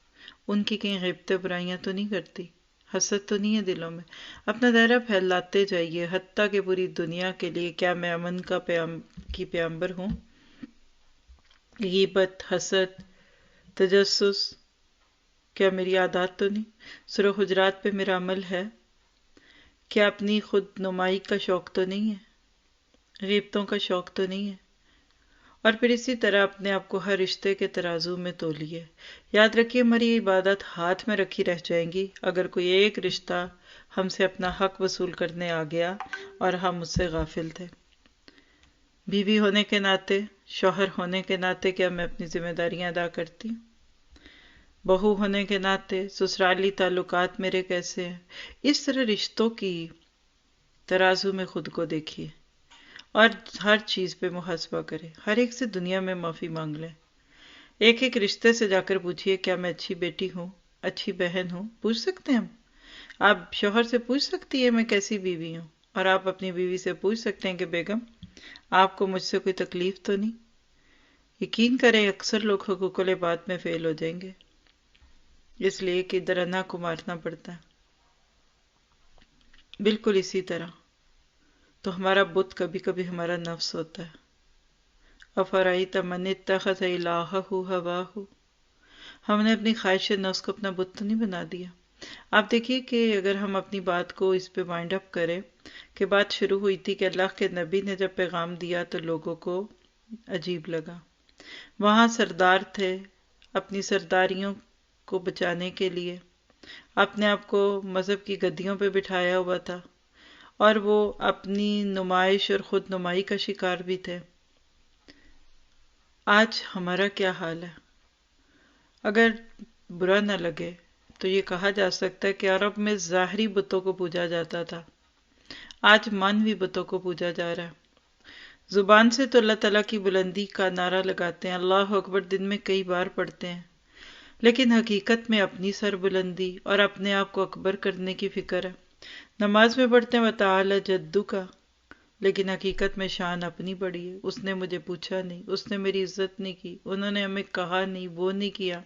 ان کی کہیں غیبتیں برائیاں تو نہیں کرتی، حسد تو نہیں ہے دلوں میں؟ اپنا دائرہ پھیلاتے جائیے، حتیٰ کہ پوری دنیا کے لیے کیا میں امن کی پیامبر ہوں؟ غیبت، حسد، تجسس کیا میری عادات تو نہیں؟ سورہ حجرات پہ میرا عمل ہے؟ کیا اپنی خود نمائی کا شوق تو نہیں ہے؟ غیبتوں کا شوق تو نہیں ہے؟ اور پھر اسی طرح اپنے آپ کو ہر رشتے کے ترازو میں تولیے۔ یاد رکھیے ہماری عبادت ہاتھ میں رکھی رہ جائیں گی اگر کوئی ایک رشتہ ہم سے اپنا حق وصول کرنے آ گیا اور ہم اس سے غافل تھے۔ بیوی ہونے کے ناطے، شوہر ہونے کے ناطے کیا میں اپنی ذمہ داریاں ادا کرتی ہوں؟ بہو ہونے کے ناطے سسرالی تعلقات میرے کیسے ہیں؟ اس طرح رشتوں کی ترازو میں خود کو دیکھیے اور ہر چیز پہ محاسبہ کرے۔ ہر ایک سے دنیا میں معافی مانگ لیں۔ ایک ایک رشتے سے جا کر پوچھئے کیا میں اچھی بیٹی ہوں، اچھی بہن ہوں؟ پوچھ سکتے ہیں ہم۔ آپ شوہر سے پوچھ سکتی ہے میں کیسی بیوی ہوں، اور آپ اپنی بیوی سے پوچھ سکتے ہیں کہ بیگم آپ کو مجھ سے کوئی تکلیف تو نہیں؟ یقین کریں اکثر لوگ حقوق العباد میں فیل ہو جائیں گے، اس لیے کہ درنہ کو مارنا پڑتا ہے۔ بالکل اسی طرح تو ہمارا بت کبھی کبھی ہمارا نفس ہوتا ہے۔ افرأیت من اتخذ الہہ ہواہ، ہم نے اپنی خواہش نفس کو اپنا بت تو نہیں بنا دیا۔ آپ دیکھیے کہ اگر ہم اپنی بات کو اس پہ وائنڈ اپ کریں کہ بات شروع ہوئی تھی کہ اللہ کے نبی نے جب پیغام دیا تو لوگوں کو عجیب لگا۔ وہاں سردار تھے، اپنی سرداریوں کو بچانے کے لیے اپنے آپ کو مذہب کی گدیوں پہ بٹھایا ہوا تھا، اور وہ اپنی نمائش اور خود نمائی کا شکار بھی تھے۔ آج ہمارا کیا حال ہے؟ اگر برا نہ لگے تو یہ کہا جا سکتا ہے کہ عرب میں ظاہری بتوں کو پوجا جاتا تھا، آج مانوی بتوں کو پوجا جا رہا ہے۔ زبان سے تو اللہ تعالیٰ کی بلندی کا نعرہ لگاتے ہیں، اللہ اکبر دن میں کئی بار پڑھتے ہیں، لیکن حقیقت میں اپنی سر بلندی اور اپنے آپ کو اکبر کرنے کی فکر ہے۔ نماز میں پڑھتے ہیں وَتَعَالَى جَدُّكَ، لیکن حقیقت میں شان اپنی بڑی ہے۔ اس نے مجھے پوچھا نہیں، اس نے میری عزت نہیں کی، انہوں نے ہمیں کہا نہیں، وہ نہیں کیا۔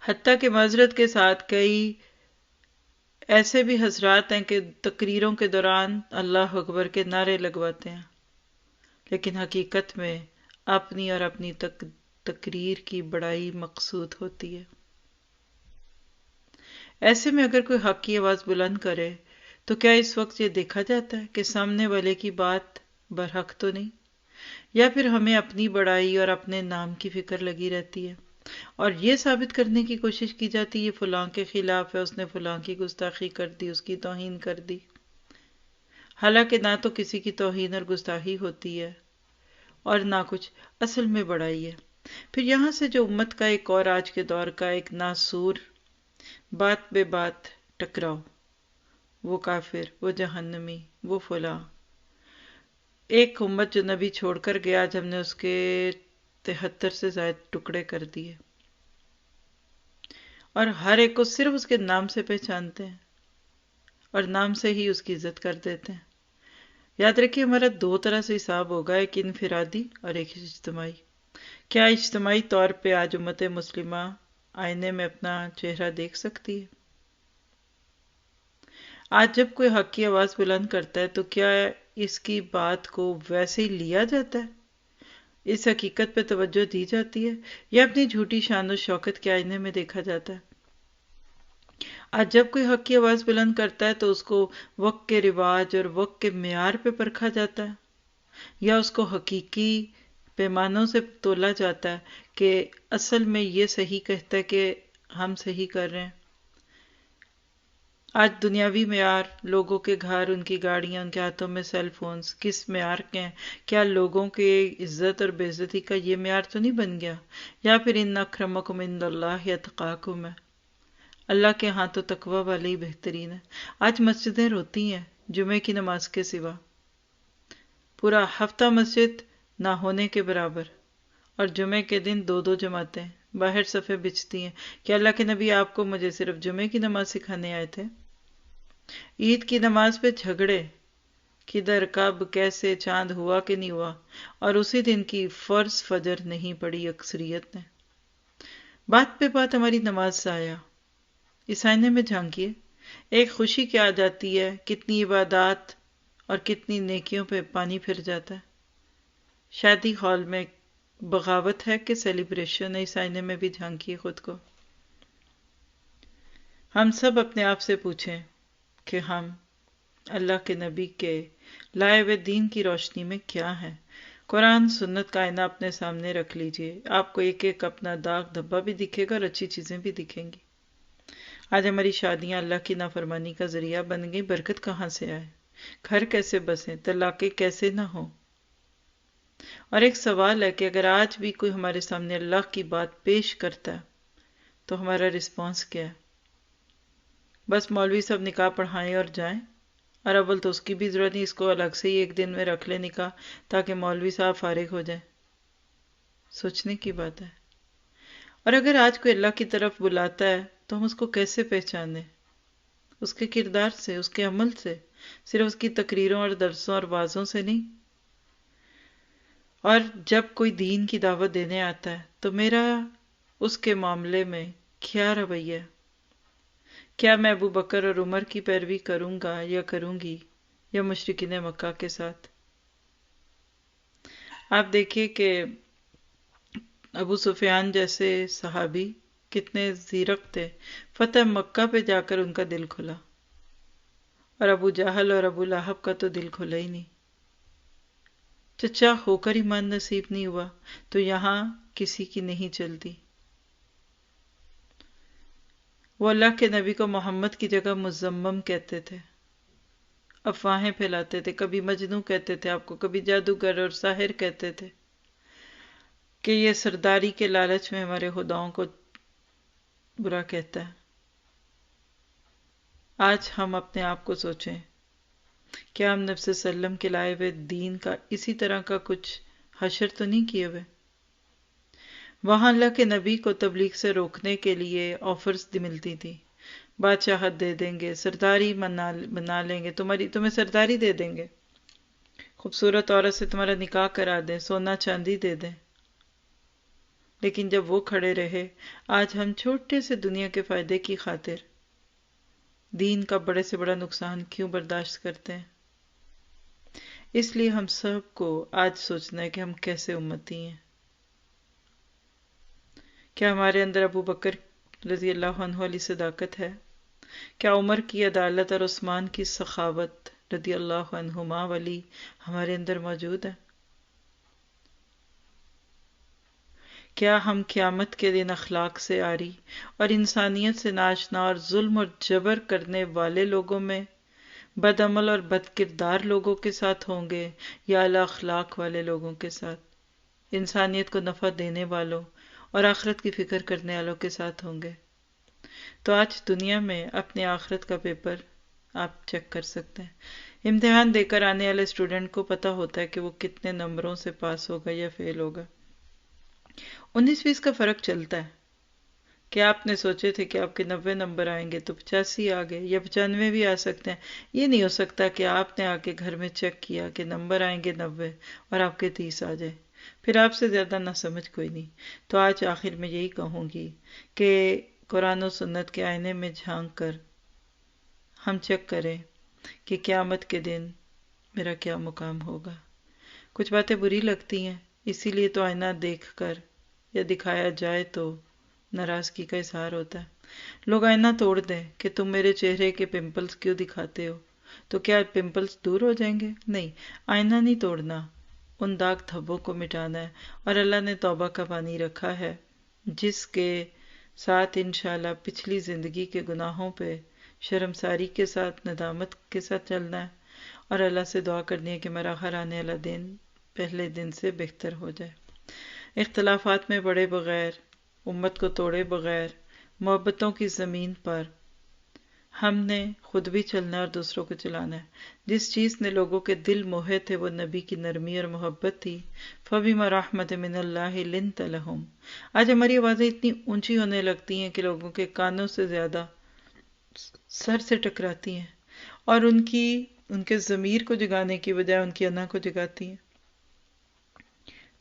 حتیٰ کہ معذرت کے ساتھ کئی ایسے بھی حضرات ہیں کہ تقریروں کے دوران اللہ اکبر کے نعرے لگواتے ہیں، لیکن حقیقت میں اپنی اور اپنی تقریر کی بڑائی مقصود ہوتی ہے۔ ایسے میں اگر کوئی حق کی آواز بلند کرے تو کیا اس وقت یہ دیکھا جاتا ہے کہ سامنے والے کی بات برحق تو نہیں، یا پھر ہمیں اپنی بڑائی اور اپنے نام کی فکر لگی رہتی ہے اور یہ ثابت کرنے کی کوشش کی جاتی ہے یہ فلاں کے خلاف ہے، اس نے فلاں کی گستاخی کر دی، اس کی توہین کر دی، حالانکہ نہ تو کسی کی توہین اور گستاخی ہوتی ہے اور نہ کچھ اصل میں بڑائی ہے۔ پھر یہاں سے جو امت کا ایک اور آج کے دور کا ایک ناسور بات بے بات ٹکراؤ، وہ کافر، وہ جہنمی، وہ فلاں، ایک امت جو نبی چھوڑ کر گیا آج ہم نے اس کے 73 سے زائد ٹکڑے کر دیے، اور ہر ایک کو صرف اس کے نام سے پہچانتے ہیں اور نام سے ہی اس کی عزت کر دیتے ہیں۔ یاد رکھیے ہمارا دو طرح سے حساب ہوگا، ایک انفرادی اور ایک اجتماعی۔ کیا اجتماعی طور پہ آج امت مسلمہ آئینے میں اپنا چہرہ دیکھ سکتی ہے؟ آج جب کوئی حق کی آواز بلند کرتا ہے تو کیا اس کی بات کو ویسے ہی لیا جاتا ہے، اس حقیقت پہ توجہ دی جاتی ہے، یا اپنی جھوٹی شان و شوکت کے آئینے میں دیکھا جاتا ہے؟ آج جب کوئی حق کی آواز بلند کرتا ہے تو اس کو وقت کے رواج اور وقت کے معیار پہ پرکھا جاتا ہے، یا اس کو حقیقی پیمانوں سے تولا جاتا ہے کہ اصل میں یہ صحیح کہتا ہے کہ ہم صحیح کر رہے ہیں؟ آج دنیاوی معیار، لوگوں کے گھر، ان کی گاڑیاں، ان کے ہاتھوں میں سیل فونز کس معیار کے ہیں؟ کیا لوگوں کے عزت اور بے عزتی کا یہ معیار تو نہیں بن گیا؟ یا پھر ان اکرمکم عند اللہ اتقاکم ہے، اللہ کے ہاں تو تقوی والے ہی بہترین ہے۔ آج مسجدیں روتی ہیں جمعے کی نماز کے سوا، پورا ہفتہ مسجد نہ ہونے کے برابر، اور جمعے کے دن 2 جماعتیں باہر صفیں بچھتی ہیں۔ کہ اللہ کے نبی آپ کو مجھے صرف جمعے کی نماز سکھانے آئے تھے؟ عید کی نماز پہ جھگڑے، کدھر کب کیسے چاند ہوا کہ نہیں ہوا، اور اسی دن کی فرض فجر نہیں پڑی اکثریت نے۔ بات پہ بات ہماری نماز ضائع۔ اس آئینے میں جھانکیے، ایک خوشی کیا آ جاتی ہے، کتنی عبادات اور کتنی نیکیوں پہ پانی پھر جاتا ہے۔ شادی ہال میں بغاوت ہے کہ سیلیبریشن ہے؟ اس آئینے میں بھی جھانکیے خود کو۔ ہم سب اپنے آپ سے پوچھیں کہ ہم اللہ کے نبی کے لائے ہوئے دین کی روشنی میں کیا ہیں۔ قرآن سنت کا آئینہ اپنے سامنے رکھ لیجئے، آپ کو ایک ایک اپنا داغ دھبا بھی دکھے گا اور اچھی چیزیں بھی دکھیں گی۔ آج ہماری شادیاں اللہ کی نافرمانی کا ذریعہ بن گئی، برکت کہاں سے آئے؟ گھر کیسے بسیں؟ طلاقیں کیسے نہ ہوں؟ اور ایک سوال ہے کہ اگر آج بھی کوئی ہمارے سامنے اللہ کی بات پیش کرتا ہے تو ہمارا رسپانس کیا ہے؟ بس مولوی صاحب نکاح پڑھائیں اور جائیں، اور اول تو اس کی بھی ضرورت نہیں، اس کو الگ سے ہی ایک دن میں رکھ لے نکاح تاکہ مولوی صاحب فارغ ہو جائیں۔ سوچنے کی بات ہے۔ اور اگر آج کوئی اللہ کی طرف بلاتا ہے تو ہم اس کو کیسے پہچانیں؟ اس کے کردار سے، اس کے عمل سے، صرف اس کی تقریروں اور درسوں اور وعظوں سے نہیں۔ اور جب کوئی دین کی دعوت دینے آتا ہے تو میرا اس کے معاملے میں کیا رویہ ہے؟ کیا میں ابو بکر اور عمر کی پیروی کروں گا یا کروں گی، یا مشرکین مکہ کے ساتھ؟ آپ دیکھیے کہ ابو سفیان جیسے صحابی کتنے زیرک تھے، فتح مکہ پہ جا کر ان کا دل کھلا، اور ابو جہل اور ابو لہب کا تو دل کھلا ہی نہیں۔ چچا ہو کر ایمان نصیب نہیں ہوا تو یہاں کسی کی نہیں چلتی۔ وہ اللہ کے نبی کو محمد کی جگہ مزمم کہتے تھے، افواہیں پھیلاتے تھے، کبھی مجنوں کہتے تھے آپ کو، کبھی جادوگر اور ساحر کہتے تھے، کہ یہ سرداری کے لالچ میں ہمارے خداؤں کو برا کہتا ہے۔ آج ہم اپنے آپ کو سوچیں، کیا ہم نبی صلی اللہ علیہ وسلم کے لائے ہوئے دین کا اسی طرح کا کچھ حشر تو نہیں کیے ہوئے؟ وہاں اللہ کے نبی کو تبلیغ سے روکنے کے لیے آفرز ملتی تھی، بادشاہت دے دیں گے، سرداری بنا لیں گے، تمہیں سرداری دے دیں گے، خوبصورت عورت سے تمہارا نکاح کرا دیں، سونا چاندی دے دیں۔ لیکن جب وہ کھڑے رہے، آج ہم چھوٹے سے دنیا کے فائدے کی خاطر دین کا بڑے سے بڑا نقصان کیوں برداشت کرتے ہیں؟ اس لیے ہم سب کو آج سوچنا ہے کہ ہم کیسے امتی ہیں۔ کیا ہمارے اندر ابو بکر رضی اللہ عنہ والی صداقت ہے؟ کیا عمر کی عدالت اور عثمان کی سخاوت رضی اللہ عنہما والی ہمارے اندر موجود ہے؟ کیا ہم قیامت کے دن اخلاق سے عاری اور انسانیت سے ناشنا اور ظلم اور جبر کرنے والے لوگوں میں، بد عمل اور بد کردار لوگوں کے ساتھ ہوں گے، یا اعلی اخلاق والے لوگوں کے ساتھ، انسانیت کو نفع دینے والوں اور آخرت کی فکر کرنے والوں کے ساتھ ہوں گے؟ تو آج دنیا میں اپنے آخرت کا پیپر آپ چیک کر سکتے ہیں۔ امتحان دے کر آنے والے اسٹوڈنٹ کو پتہ ہوتا ہے کہ وہ کتنے نمبروں سے پاس ہوگا یا فیل ہوگا۔ 19-20 کا فرق چلتا ہے کہ آپ نے سوچے تھے کہ آپ کے 90 نمبر آئیں گے تو 85 آ گئے، یا 95 بھی آ سکتے ہیں۔ یہ نہیں ہو سکتا کہ آپ نے آ کے گھر میں چیک کیا کہ نمبر آئیں گے 90 اور آپ کے 30 آ جائے، پھر آپ سے زیادہ نہ سمجھ کوئی نہیں۔ تو آج آخر میں یہی کہوں گی کہ قرآن و سنت کے آئینے میں جھانک کر ہم چیک کریں کہ قیامت کے دن میرا کیا مقام ہوگا۔ کچھ باتیں بری لگتی ہیں، اسی لیے تو آئینہ دیکھ کر یا دکھایا جائے تو ناراضگی کا اظہار ہوتا ہے۔ لوگ آئینہ توڑ دیں کہ تم میرے چہرے کے پمپلز کیوں دکھاتے ہو، تو کیا پمپلز دور ہو جائیں گے؟ نہیں، آئینہ نہیں توڑنا، ان داغ دھبوں کو مٹانا ہے۔ اور اللہ نے توبہ کا پانی رکھا ہے جس کے ساتھ انشاءاللہ پچھلی زندگی کے گناہوں پہ شرمساری کے ساتھ، ندامت کے ساتھ چلنا ہے، اور اللہ سے دعا کرنی ہے کہ میرا ہر آنے والا دن پہلے دن سے بہتر ہو جائے۔ اختلافات میں بڑے بغیر، امت کو توڑے بغیر، محبتوں کی زمین پر ہم نے خود بھی چلنا ہے اور دوسروں کو چلانا ہے۔ جس چیز نے لوگوں کے دل موہے تھے وہ نبی کی نرمی اور محبت تھی۔ فَبِمَا رَحْمَةٍ مِّنَ اللَّهِ لِنتَ لَهُمْ۔ آج ہماری آوازیں اتنی اونچی ہونے لگتی ہیں کہ لوگوں کے کانوں سے زیادہ سر سے ٹکراتی ہیں، اور ان کے ضمیر کو جگانے کی بجائے ان کی انا کو جگاتی ہیں۔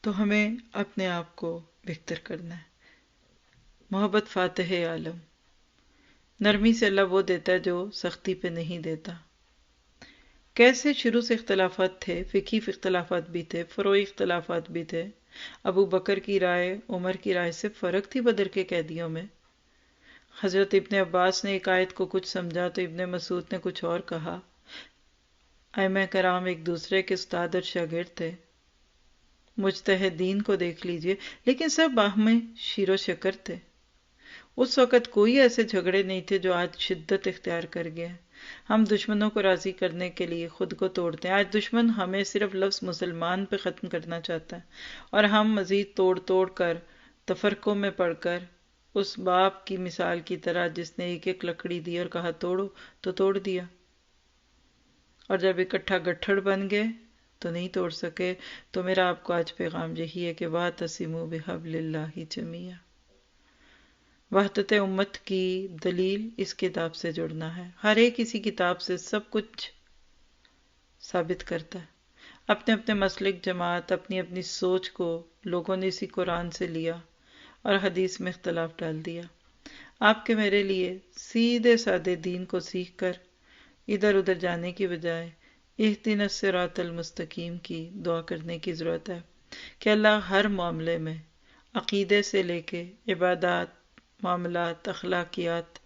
تو ہمیں اپنے آپ کو بہتر کرنا ہے۔ محبت فاتح عالم۔ نرمی سے اللہ وہ دیتا ہے جو سختی پہ نہیں دیتا۔ کیسے شروع سے اختلافات تھے، فقہی اختلافات بھی تھے، فروعی اختلافات بھی تھے۔ ابو بکر کی رائے عمر کی رائے سے فرق تھی بدر کے قیدیوں میں۔ حضرت ابن عباس نے ایک آیت کو کچھ سمجھا تو ابن مسعود نے کچھ اور کہا۔ ائمہ کرام ایک دوسرے کے استاد اور شاگرد تھے۔ مجتہدین کو دیکھ لیجئے، لیکن سب باہمی شیر و شکر تھے۔ اس وقت کوئی ایسے جھگڑے نہیں تھے جو آج شدت اختیار کر گئے۔ ہم دشمنوں کو راضی کرنے کے لیے خود کو توڑتے ہیں۔ آج دشمن ہمیں صرف لفظ مسلمان پہ ختم کرنا چاہتا ہے، اور ہم مزید توڑ کر تفرقوں میں پڑ کر اس باپ کی مثال کی طرح جس نے ایک ایک لکڑی دی اور کہا توڑو تو توڑ دیا، اور جب اکٹھا گٹھڑ بن گئے تو نہیں توڑ سکے۔ تو میرا آپ کو آج پیغام یہی ہے کہ وَاعْتَصِمُوا بِحَبْلِ اللَّهِ جَمِيعًا۔ وحدت امت کی دلیل اس کتاب سے جڑنا ہے۔ ہر ایک اسی کتاب سے سب کچھ ثابت کرتا ہے۔ اپنے اپنے مسلک جماعت، اپنی اپنی سوچ کو لوگوں نے اسی قرآن سے لیا اور حدیث میں اختلاف ڈال دیا۔ آپ کے میرے لیے سیدھے سادے دین کو سیکھ کر ادھر ادھر جانے کی بجائے اہدنا الصراط المستقیم کی دعا کرنے کی ضرورت ہے کہ اللہ ہر معاملے میں، عقیدے سے لے کے عبادات، معاملات، اخلاقیات،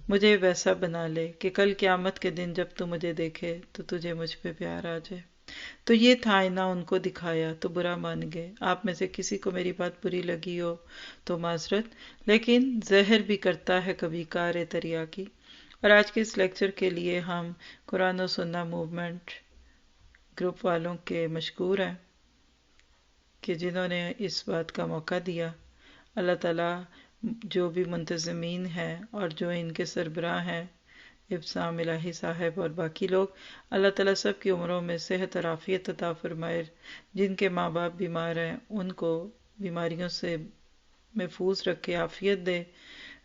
مجھے ویسا بنا لے کہ کل قیامت کے دن جب تو مجھے دیکھے تو تجھے مجھ پہ پیار آ جائے۔ تو یہ تھا آئینہ ان کو دکھایا تو برا مان گئے۔ آپ میں سے کسی کو میری بات بری لگی ہو تو معذرت، لیکن زہر بھی کرتا ہے کبھی کار تریا کی۔ اور آج کے اس لیکچر کے لیے ہم قرآن و سنہ موومنٹ گروپ والوں کے مشکور ہیں کہ جنہوں نے اس بات کا موقع دیا۔ اللہ تعالیٰ جو بھی منتظمین ہیں اور جو ان کے سربراہ ہیں، ابسام الہی صاحب اور باقی لوگ، اللہ تعالیٰ سب کی عمروں میں صحت اور عافیت عطا فرمائے۔ جن کے ماں باپ بیمار ہیں ان کو بیماریوں سے محفوظ رکھے، عافیت دے۔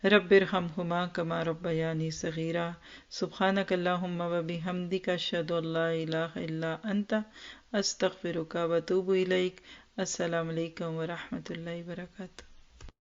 رب ارحمہما کما ربیانی صغیرا۔ سبحانک اللہم و بحمدک اشہد ان لا الہ الا انت استغفرک و اتوب الیک۔ السلام علیکم ورحمۃ اللہ وبرکاتہ۔